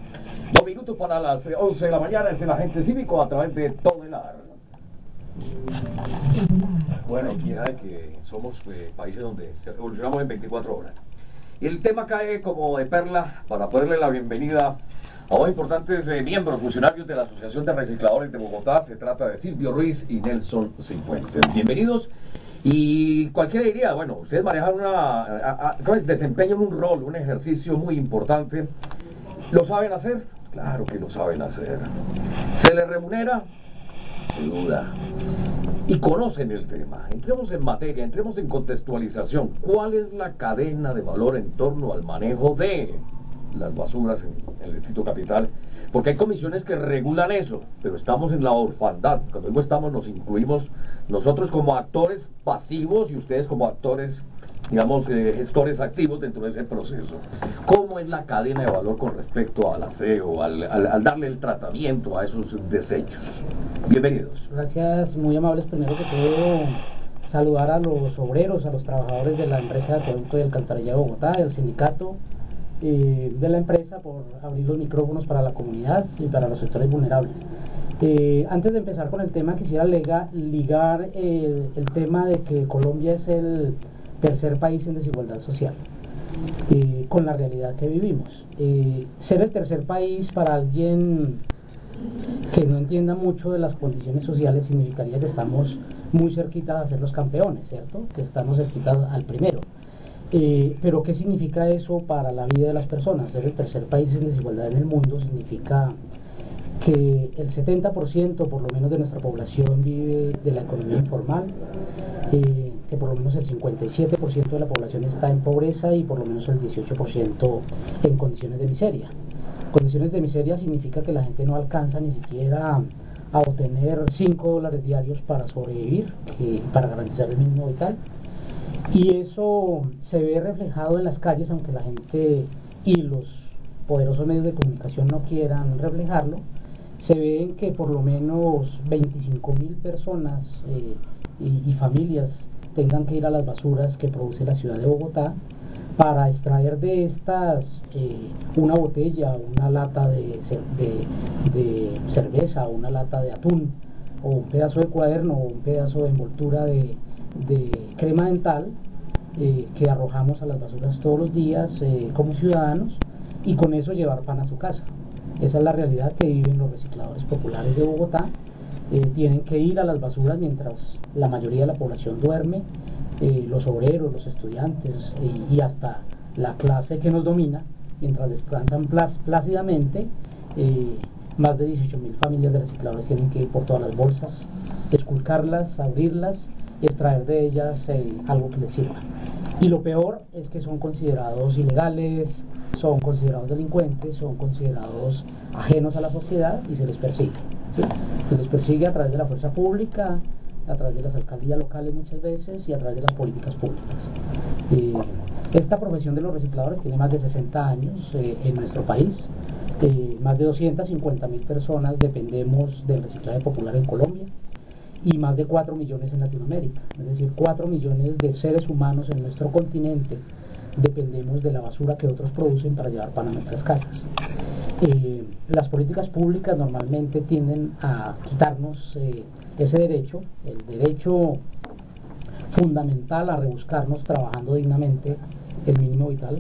S1: 2 minutos para las 11 de la mañana, es el agente cívico a través de todo el ar. Bueno, quién sabe que somos países donde evolucionamos en 24 horas. Y el tema cae como de perla para poderle la bienvenida a dos importantes miembros, funcionarios de la Asociación de Recicladores de Bogotá. Se trata de Silvio Ruiz y Nelson Cifuentes. Bienvenidos. Y cualquiera diría, bueno, ustedes manejan desempeñan un rol, un ejercicio muy importante. ¿Lo saben hacer? Claro que lo saben hacer. ¿Se les remunera? Sin duda. Y conocen el tema. Entremos en materia, entremos en contextualización. ¿Cuál es la cadena de valor en torno al manejo de las basuras en el Distrito Capital? Porque hay comisiones que regulan eso, pero estamos en la orfandad. Cuando digo estamos, nos incluimos nosotros como actores pasivos y ustedes como actores, digamos, gestores activos dentro de ese proceso. ¿Cómo es la cadena de valor con respecto al aseo, al darle el tratamiento a esos desechos? Bienvenidos.
S7: Gracias, muy amables. Primero que todo, saludar a los obreros, a los trabajadores de la empresa de acueducto y alcantarillado de Bogotá, del sindicato de la empresa, por abrir los micrófonos para la comunidad y para los sectores vulnerables. Antes de empezar con el tema, quisiera ligar el tema de que Colombia es el tercer país en desigualdad social, con la realidad que vivimos. Ser el tercer país para alguien que no entienda mucho de las condiciones sociales significaría que estamos muy cerquitas a ser los campeones, ¿cierto? Que estamos cerquitas al primero. Pero ¿qué significa eso para la vida de las personas? Ser el tercer país en desigualdad en el mundo significa que el 70% por lo menos de nuestra población vive de la economía informal, que por lo menos el 57% de la población está en pobreza y por lo menos el 18% en condiciones de miseria. Condiciones de miseria significa que la gente no alcanza ni siquiera a obtener $5 diarios para sobrevivir, para garantizar el mínimo vital. Y eso se ve reflejado en las calles, aunque la gente y los poderosos medios de comunicación no quieran reflejarlo. Se ve en que por lo menos 25.000 personas y familias tengan que ir a las basuras que produce la ciudad de Bogotá para extraer de estas una botella, una lata de cerveza, una lata de atún, o un pedazo de cuaderno, o un pedazo de envoltura de crema dental, que arrojamos a las basuras todos los días como ciudadanos, y con eso llevar pan a su casa. Esa es la realidad que viven los recicladores populares de Bogotá, tienen que ir a las basuras mientras la mayoría de la población duerme, los obreros, los estudiantes y hasta la clase que nos domina, mientras descansan plácidamente. Más de 18.000 familias de recicladores tienen que ir por todas las bolsas, esculcarlas, abrirlas y extraer de ellas algo que les sirva. Y lo peor es que son considerados ilegales, son considerados delincuentes, son considerados ajenos a la sociedad y se les persigue. ¿Sí? Se les persigue a través de la fuerza pública, a través de las alcaldías locales muchas veces y a través de las políticas públicas. Esta profesión de los recicladores tiene más de 60 años en nuestro país. Más de 250.000 personas dependemos del reciclaje popular en Colombia y más de 4 millones en Latinoamérica. Es decir, 4 millones de seres humanos en nuestro continente dependemos de la basura que otros producen para llevar pan a nuestras casas. Las políticas públicas normalmente tienden a quitarnos ese derecho, el derecho fundamental a rebuscarnos trabajando dignamente el mínimo vital,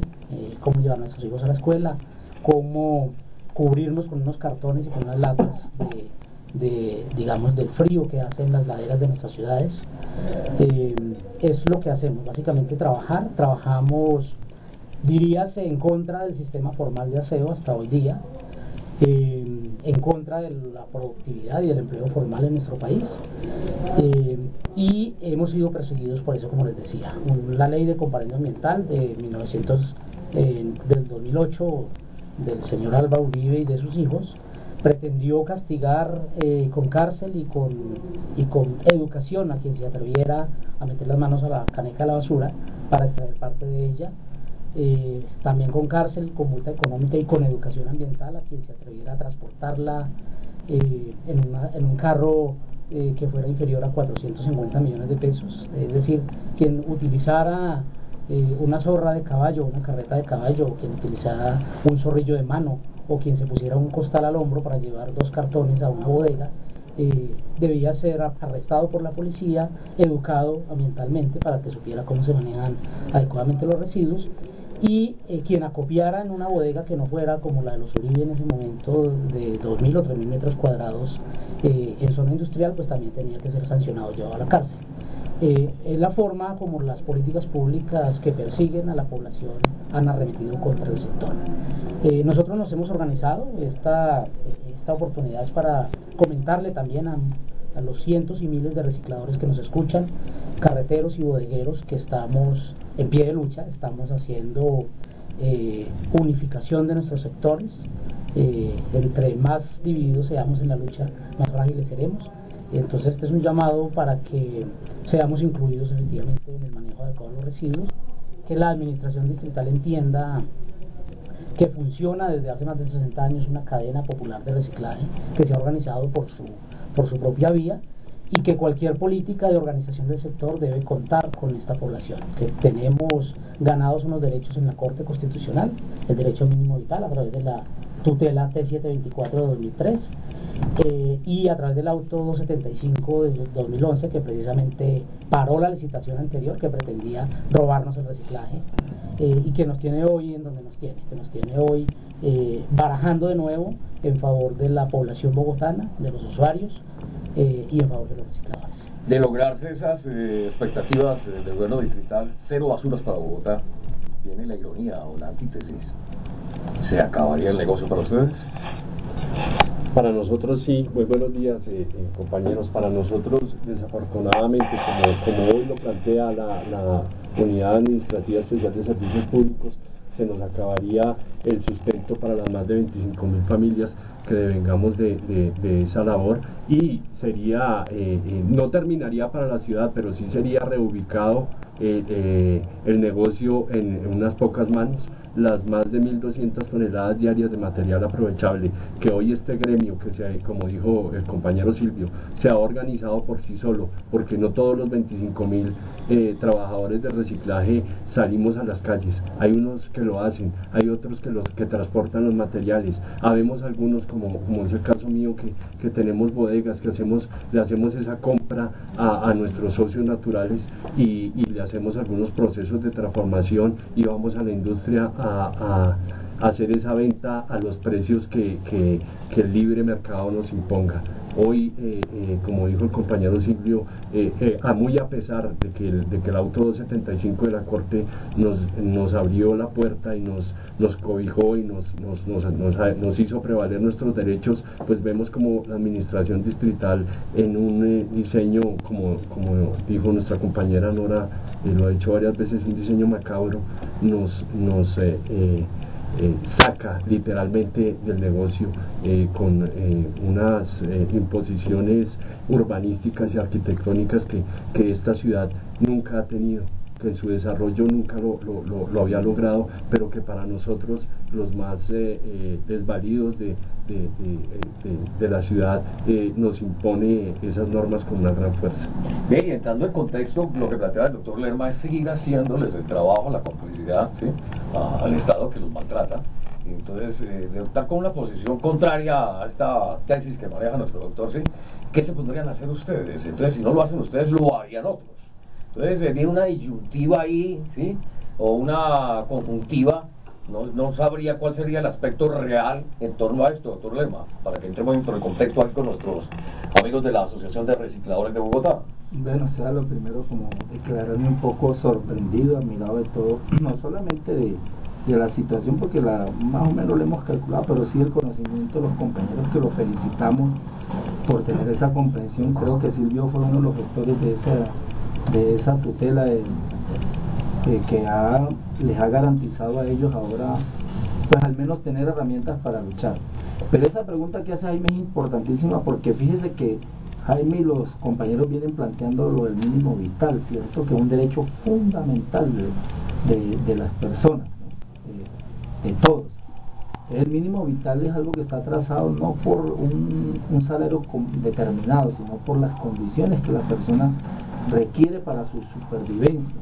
S7: cómo llevar a nuestros hijos a la escuela, cómo cubrirnos con unos cartones y con unas latas digamos, del frío que hacen las laderas de nuestras ciudades. Es lo que hacemos, básicamente trabajamos, diríase, en contra del sistema formal de aseo hasta hoy día, en contra de la productividad y del empleo formal en nuestro país, y hemos sido perseguidos por eso, como les decía. La ley de compendio ambiental de del 2008 del señor Álvaro Uribe y de sus hijos pretendió castigar con cárcel y con educación a quien se atreviera a meter las manos a la caneca de la basura para extraer parte de ella, también con cárcel, con multa económica y con educación ambiental a quien se atreviera a transportarla en un carro que fuera inferior a 450 millones de pesos, es decir, quien utilizara una zorra de caballo, una carreta de caballo, quien utilizara un zorrillo de mano o quien se pusiera un costal al hombro para llevar 2 cartones a una bodega, debía ser arrestado por la policía, educado ambientalmente para que supiera cómo se manejan adecuadamente los residuos, y quien acopiara en una bodega que no fuera como la de los Uribe en ese momento de 2.000 o 3.000 metros cuadrados en zona industrial, pues también tenía que ser sancionado, llevado a la cárcel. Es la forma como las políticas públicas que persiguen a la población han arremetido contra el sector. Nosotros nos hemos organizado, esta oportunidad es para comentarle también a los cientos y miles de recicladores que nos escuchan, carreteros y bodegueros, que estamos en pie de lucha, estamos haciendo unificación de nuestros sectores. Entre más divididos seamos en la lucha, más frágiles seremos. Entonces este es un llamado para que seamos incluidos efectivamente en el manejo adecuado de los residuos, que la administración distrital entienda que funciona desde hace más de 60 años una cadena popular de reciclaje que se ha organizado por su propia vía, y que cualquier política de organización del sector debe contar con esta población, que tenemos ganados unos derechos en la Corte Constitucional, el derecho mínimo vital a través de la tutela T724 de 2003, y a través del auto 275 de 2011, que precisamente paró la licitación anterior que pretendía robarnos el reciclaje, y que nos tiene hoy en donde nos tiene, que nos tiene hoy barajando de nuevo en favor de la población bogotana, de los usuarios, y en favor de los recicladores.
S1: De lograrse esas expectativas del gobierno distrital, 0 basuras para Bogotá, viene la ironía o la antítesis. ¿Se acabaría el negocio para ustedes?
S8: Para nosotros sí. Muy buenos días, compañeros. Para nosotros, desafortunadamente, como hoy lo plantea la Unidad Administrativa Especial de Servicios Públicos, se nos acabaría el sustento para las más de 25.000 familias que devengamos de esa labor, y sería, no terminaría para la ciudad, pero sí sería reubicado el negocio en unas pocas manos. Las más de 1.200 toneladas diarias de material aprovechable que hoy este gremio, como dijo el compañero Silvio, se ha organizado por sí solo, porque no todos los 25.000 trabajadores de reciclaje salimos a las calles. Hay unos que lo hacen, hay otros que transportan los materiales, habemos algunos, como es el caso mío, que tenemos bodegas, que le hacemos esa compra a nuestros socios naturales y le hacemos algunos procesos de transformación, y vamos a la industria a hacer esa venta a los precios que el libre mercado nos imponga. hoy, como dijo el compañero Silvio, muy a pesar de que el auto 275 de la Corte nos abrió la puerta y nos cobijó y nos hizo prevaler nuestros derechos, pues vemos como la administración distrital en un diseño, como dijo nuestra compañera Nora, lo ha dicho varias veces, un diseño macabro, nos saca literalmente del negocio con unas imposiciones urbanísticas y arquitectónicas que esta ciudad nunca ha tenido, que en su desarrollo nunca lo había logrado, pero que para nosotros los más desvalidos de la ciudad nos impone esas normas con una gran fuerza.
S1: Bien, y entrando en contexto, lo que planteaba el doctor Lerma es seguir haciéndoles el trabajo, la complicidad, ¿sí?, al Estado que los maltrata. Y entonces, de optar con una posición contraria a esta tesis que maneja nuestro doctor, ¿sí?, ¿qué se pondrían a hacer ustedes? Entonces, si no lo hacen ustedes, lo harían otros. Entonces, viene una disyuntiva ahí, ¿sí?, o una conjuntiva. No sabría cuál sería el aspecto real en torno a esto, doctor Lerma, para que entremos dentro del contexto aquí con nuestros amigos de la Asociación de Recicladores de Bogotá.
S6: Bueno, sea lo primero como declararme un poco sorprendido, admirado de todo, no solamente de la situación, porque más o menos lo hemos calculado, pero sí el conocimiento de los compañeros que los felicitamos por tener esa comprensión. Creo que Silvio fue uno de los gestores de esa tutela que les ha garantizado a ellos ahora, pues al menos tener herramientas para luchar. Pero esa pregunta que hace Jaime es importantísima, porque fíjese que Jaime y los compañeros vienen planteando lo del mínimo vital, ¿cierto?, que es un derecho fundamental de las personas, ¿no?, de todos. El mínimo vital es algo que está trazado no por un salario determinado, sino por las condiciones que la persona requiere para su supervivencia,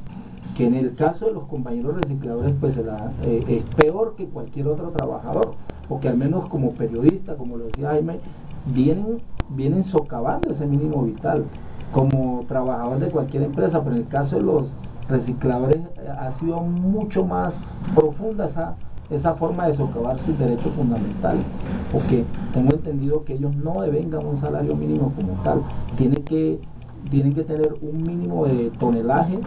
S6: que en el caso de los compañeros recicladores pues es peor que cualquier otro trabajador, porque al menos como periodista, como lo decía Jaime, vienen socavando ese mínimo vital como trabajador de cualquier empresa, pero en el caso de los recicladores ha sido mucho más profunda esa forma de socavar sus derechos fundamentales, porque tengo entendido que ellos no devengan un salario mínimo como tal, tienen que tener un mínimo de tonelaje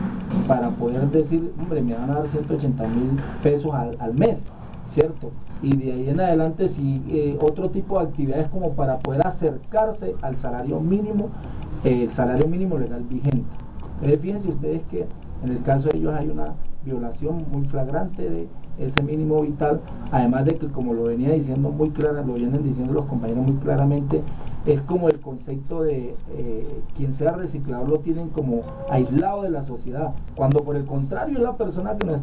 S6: para poder decir, hombre, me van a dar 180.000 pesos al mes, ¿cierto? Y de ahí en adelante sí, otro tipo de actividades como para poder acercarse al salario mínimo, el salario mínimo legal vigente. Entonces fíjense ustedes que en el caso de ellos hay una violación muy flagrante de ese mínimo vital, además de que, como lo venía diciendo muy clara, lo vienen diciendo los compañeros muy claramente, es como el concepto de quien sea reciclador lo tienen como aislado de la sociedad, cuando por el contrario es la persona que nos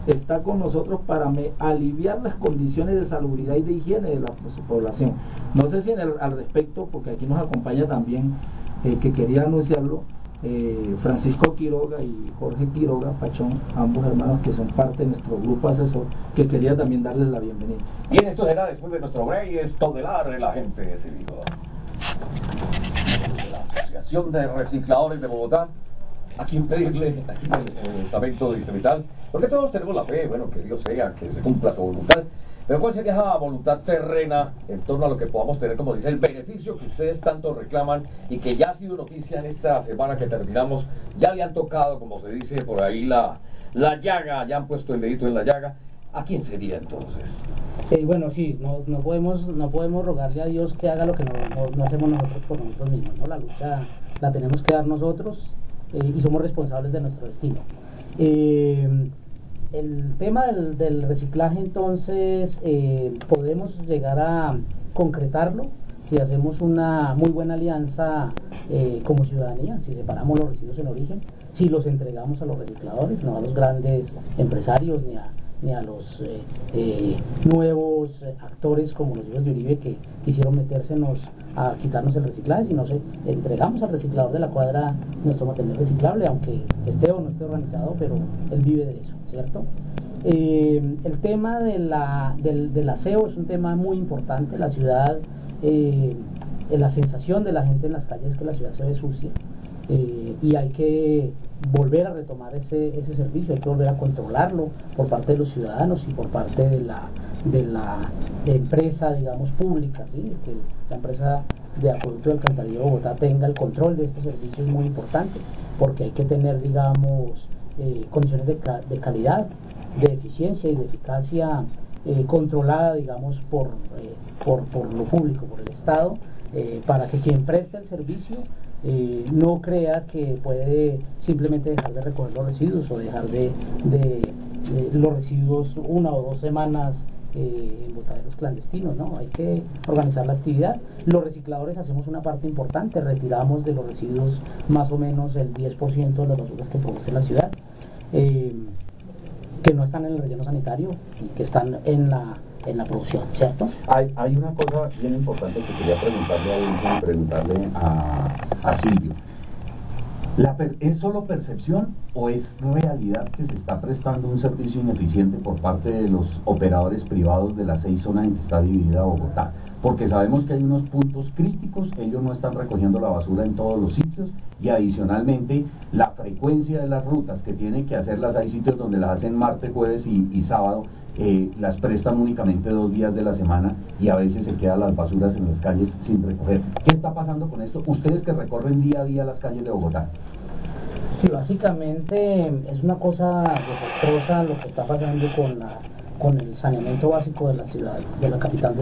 S6: está con nosotros para aliviar las condiciones de salubridad y de higiene de la población. No sé si al respecto, porque aquí nos acompaña también, que quería anunciarlo, Francisco Quiroga y Jorge Quiroga Pachón, ambos hermanos que son parte de nuestro grupo asesor, que quería también darles la bienvenida.
S1: Bien, esto será después de nuestro break, es Todelar, la gente civil. La Asociación de Recicladores de Bogotá, a quien pedirle aquí en el estamento distrital, porque todos tenemos la fe, bueno, que Dios sea, que se cumpla su voluntad. Pero ¿cuál sería esa voluntad terrena en torno a lo que podamos tener, como dice, el beneficio que ustedes tanto reclaman y que ya ha sido noticia en esta semana que terminamos? Ya le han tocado, como se dice por ahí, la llaga, ya han puesto el dedito en la llaga. ¿A quién sería entonces?
S7: Bueno, sí, no podemos rogarle a Dios que haga lo que no hacemos nosotros por nosotros mismos, ¿no? La lucha la tenemos que dar nosotros y somos responsables de nuestro destino. El tema del reciclaje, entonces, podemos llegar a concretarlo si hacemos una muy buena alianza como ciudadanía, si separamos los residuos en origen, si los entregamos a los recicladores, no a los grandes empresarios ni a los nuevos actores como los hijos de Uribe que quisieron metérsenos a quitarnos el reciclaje, sino entregamos al reciclador de la cuadra nuestro material reciclable, aunque esté o no esté organizado, pero él vive de eso, ¿cierto? El tema del aseo es un tema muy importante. La ciudad, la sensación de la gente en las calles es que la ciudad se ve sucia. y hay que volver a retomar ese servicio, hay que volver a controlarlo por parte de los ciudadanos y por parte de la empresa, digamos, pública, ¿sí? Que la empresa de Acueducto y Alcantarillado de Bogotá tenga el control de este servicio es muy importante, porque hay que tener, digamos, condiciones de calidad, de eficiencia y de eficacia controlada, digamos, por lo público, por el Estado, para que quien preste el servicio no crea que puede simplemente dejar de recoger los residuos o dejar de los residuos 1 o 2 semanas en botaderos clandestinos, ¿no? Hay que organizar la actividad. Los recicladores hacemos una parte importante, retiramos de los residuos más o menos el 10% de las basuras que produce la ciudad, que no están en el relleno sanitario y que están en la producción, ¿cierto?
S2: Hay una cosa bien importante que quería preguntarle a Wilson y preguntarle a Silvio. ¿Es solo percepción o es realidad que se está prestando un servicio ineficiente por parte de los operadores privados de las 6 zonas en que está dividida Bogotá? Porque sabemos que hay unos puntos críticos, ellos no están recogiendo la basura en todos los sitios, y adicionalmente la frecuencia de las rutas que tienen que hacerlas, hay sitios donde las hacen martes, jueves y sábado, las prestan únicamente 2 días de la semana y a veces se quedan las basuras en las calles sin recoger. ¿Qué está pasando con esto? Ustedes que recorren día a día las calles de Bogotá.
S7: Sí, básicamente es una cosa desastrosa lo que está pasando con el saneamiento básico de la ciudad, de la capital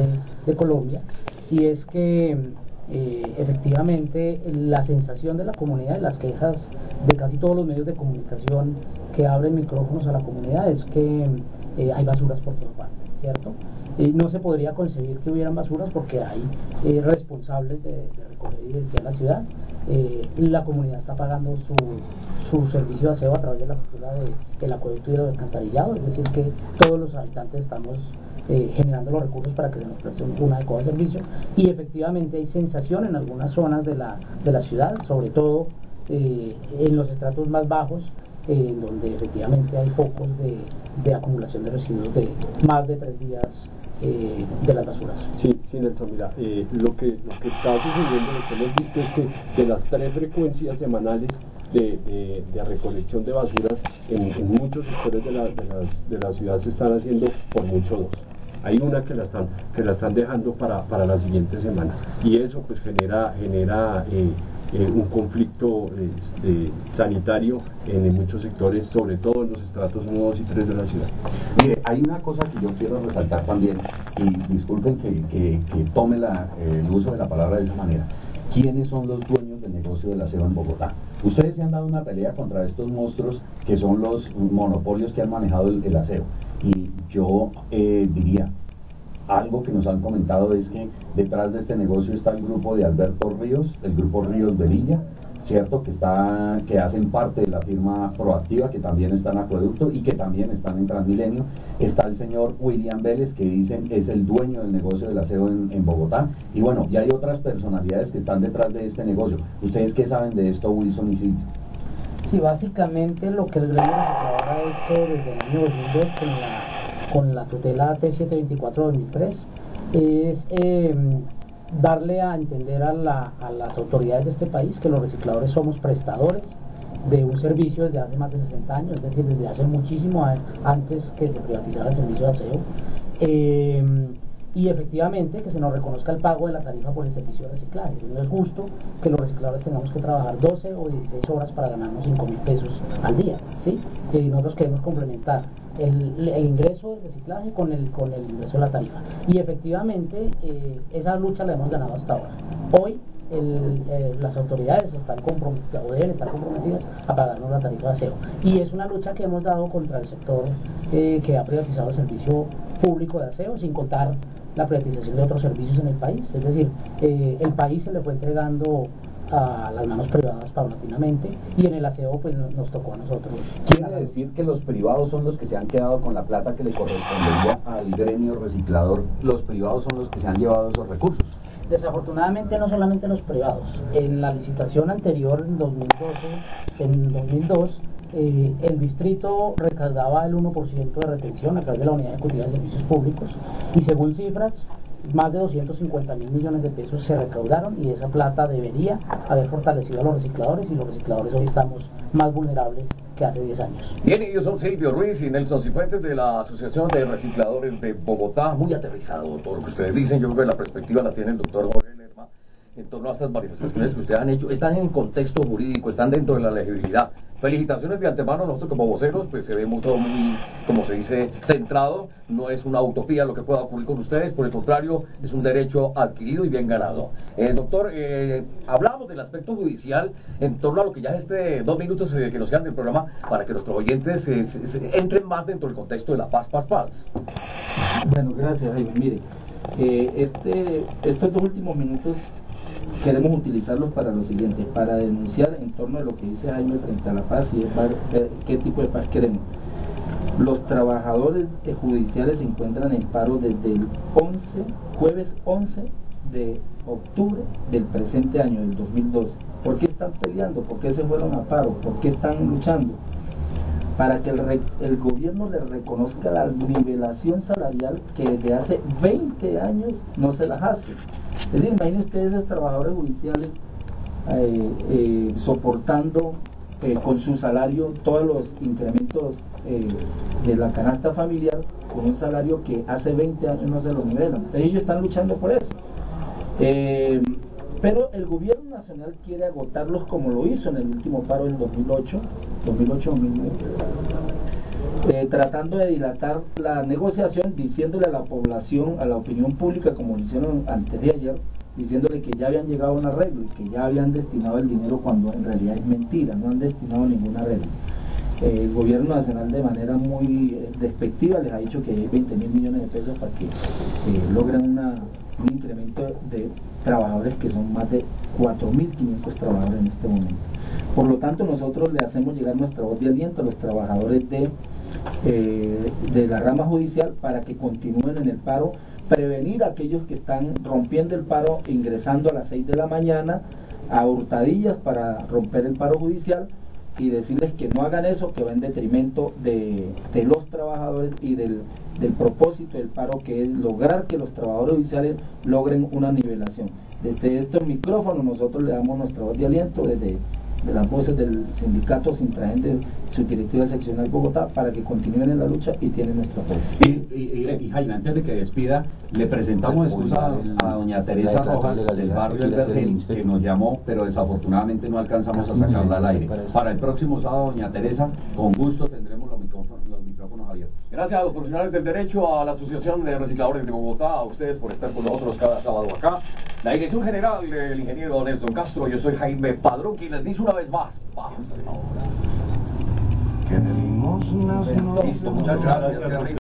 S7: de Colombia, y es que efectivamente la sensación de la comunidad y las quejas de casi todos los medios de comunicación que abren micrófonos a la comunidad es que hay basuras por todas partes, ¿cierto? No se podría concebir que hubieran basuras porque hay responsables de recoger y limpiar la ciudad. La comunidad está pagando su servicio de aseo a través de la factura del acueducto y del alcantarillado, es decir que todos los habitantes estamos generando los recursos para que se nos preste un adecuado servicio, y efectivamente hay sensación en algunas zonas de la ciudad, sobre todo en los estratos más bajos, donde efectivamente hay focos de acumulación de residuos de más de 3 días de las basuras.
S8: Sí, Nelson, mira, lo que está sucediendo, lo que hemos visto es que de las 3 frecuencias semanales de recolección de basuras en muchos sectores de la ciudad se están haciendo por mucho 2. Hay una que la están dejando para la siguiente semana, y eso pues genera un conflicto sanitario en muchos sectores, sobre todo en los estratos 1, 2 y 3 de la ciudad.
S2: Mire, hay una cosa que yo quiero resaltar también, y disculpen que tome el uso de la palabra de esa manera. ¿Quiénes son los dueños del negocio del aseo en Bogotá? Ustedes se han dado una pelea contra estos monstruos que son los monopolios que han manejado el aseo, y yo diría, algo que nos han comentado es que detrás de este negocio está el grupo de Alberto Ríos, el grupo Ríos Velilla, ¿cierto? Que hacen parte de la firma Proactiva, que también está en Acueducto y que también están en Transmilenio. Está el señor William Vélez, que dicen es el dueño del negocio del aseo en Bogotá. Y bueno, y hay otras personalidades que están detrás de este negocio. ¿Ustedes qué saben de esto, Wilson y Silvio?
S7: Sí, básicamente lo que el gremio reciclador ha hecho desde el año 2002 con la tutela T724-2003 es darle a entender a las autoridades de este país que los recicladores somos prestadores de un servicio desde hace más de 60 años, es decir, desde hace muchísimo antes que se privatizara el servicio de aseo, y efectivamente que se nos reconozca el pago de la tarifa por el servicio de reciclaje. No es justo que los recicladores tengamos que trabajar 12 o 16 horas para ganarnos 5.000 pesos al día, ¿sí? Nosotros queremos complementar el ingreso del reciclaje con el ingreso de la tarifa, y efectivamente esa lucha la hemos ganado hasta ahora. Hoy las autoridades están comprometidas o deben estar comprometidas a pagarnos la tarifa de aseo, y es una lucha que hemos dado contra el sector que ha privatizado el servicio público de aseo, sin contar la privatización de otros servicios en el país. Es decir, el país se le fue entregando a las manos privadas paulatinamente, y en el aseo pues nos tocó a nosotros.
S2: ¿Quiere decir que los privados son los que se han quedado con la plata que le correspondería al gremio reciclador? ¿Los privados son los que se han llevado esos recursos?
S7: Desafortunadamente no solamente los privados. En la licitación anterior, en 2002, el distrito recaudaba el 1% de retención a través de la Unidad Ejecutiva de Servicios Públicos, y según cifras, más de 250.000 millones de pesos se recaudaron y esa plata debería haber fortalecido a los recicladores, y los recicladores hoy estamos más vulnerables que hace 10 años.
S1: Bien, ellos son Silvio Ruiz y Nelson Cifuentes de la Asociación de Recicladores de Bogotá. Muy aterrizado todo lo que ustedes dicen. Yo creo que la perspectiva la tiene el doctor Jorge Lerma en torno a estas manifestaciones que ustedes han hecho. Están en contexto jurídico, están dentro de la legibilidad. Felicitaciones de antemano. Nosotros como voceros pues se ve todo muy, como se dice, centrado. No es una utopía lo que pueda ocurrir con ustedes, por el contrario, es un derecho adquirido y bien ganado. Doctor, hablamos del aspecto judicial en torno a lo que ya es 2 minutos que nos quedan del programa, para que nuestros oyentes entren más dentro del contexto de la paz.
S6: Bueno, gracias, Jaime. Mire, estos 2 últimos minutos queremos utilizarlos para lo siguiente, para denunciar en torno a lo que dice Jaime frente a la paz y qué tipo de paz queremos. Los trabajadores judiciales se encuentran en paro desde el jueves 11 de octubre del presente año, del 2012. ¿Por qué están peleando? ¿Por qué se fueron a paro? ¿Por qué están luchando? Para que el gobierno les reconozca la nivelación salarial que desde hace 20 años no se las hace. Es decir, imaginen ustedes esos trabajadores judiciales soportando con su salario todos los incrementos de la canasta familiar, con un salario que hace 20 años no se lo nivelan. Entonces ellos están luchando por eso. Pero el gobierno nacional quiere agotarlos como lo hizo en el último paro del 2008-2009, tratando de dilatar la negociación, diciéndole a la población, a la opinión pública, como lo hicieron antes de ayer, diciéndole que ya habían llegado a un arreglo y que ya habían destinado el dinero, cuando en realidad es mentira, no han destinado ningún arreglo. El gobierno nacional de manera muy despectiva les ha dicho que hay 20.000 millones de pesos para que logren un incremento de trabajadores, que son más de 4.500 trabajadores en este momento. Por lo tanto, nosotros le hacemos llegar nuestra voz de aliento a los trabajadores de la rama judicial para que continúen en el paro, prevenir a aquellos que están rompiendo el paro, ingresando a las 6 de la mañana a hurtadillas para romper el paro judicial, y decirles que no hagan eso, que va en detrimento de los trabajadores y del propósito del paro, que es lograr que los trabajadores judiciales logren una nivelación. Desde estos micrófonos nosotros le damos nuestra voz de aliento, desde las voces del sindicato Sintraen, de su directiva seccional Bogotá, para que continúen en la lucha, y tienen nuestro apoyo.
S2: Y Jaime, antes de que despida, le presentamos excusas a doña Teresa Rojas del barrio El Vergel, que nos llamó, pero desafortunadamente no alcanzamos a sacarla al aire. Para el próximo sábado, doña Teresa, con gusto tendremos los micrófonos abiertos.
S1: Gracias a los profesionales del derecho, a la Asociación de Recicladores de Bogotá, a ustedes por estar con nosotros cada sábado acá. La dirección general del ingeniero Nelson Castro, yo soy Jaime Padrón, quien les dice una vez más, paz ahora.
S9: Que de limosnas no.
S1: Listo, muchas gracias.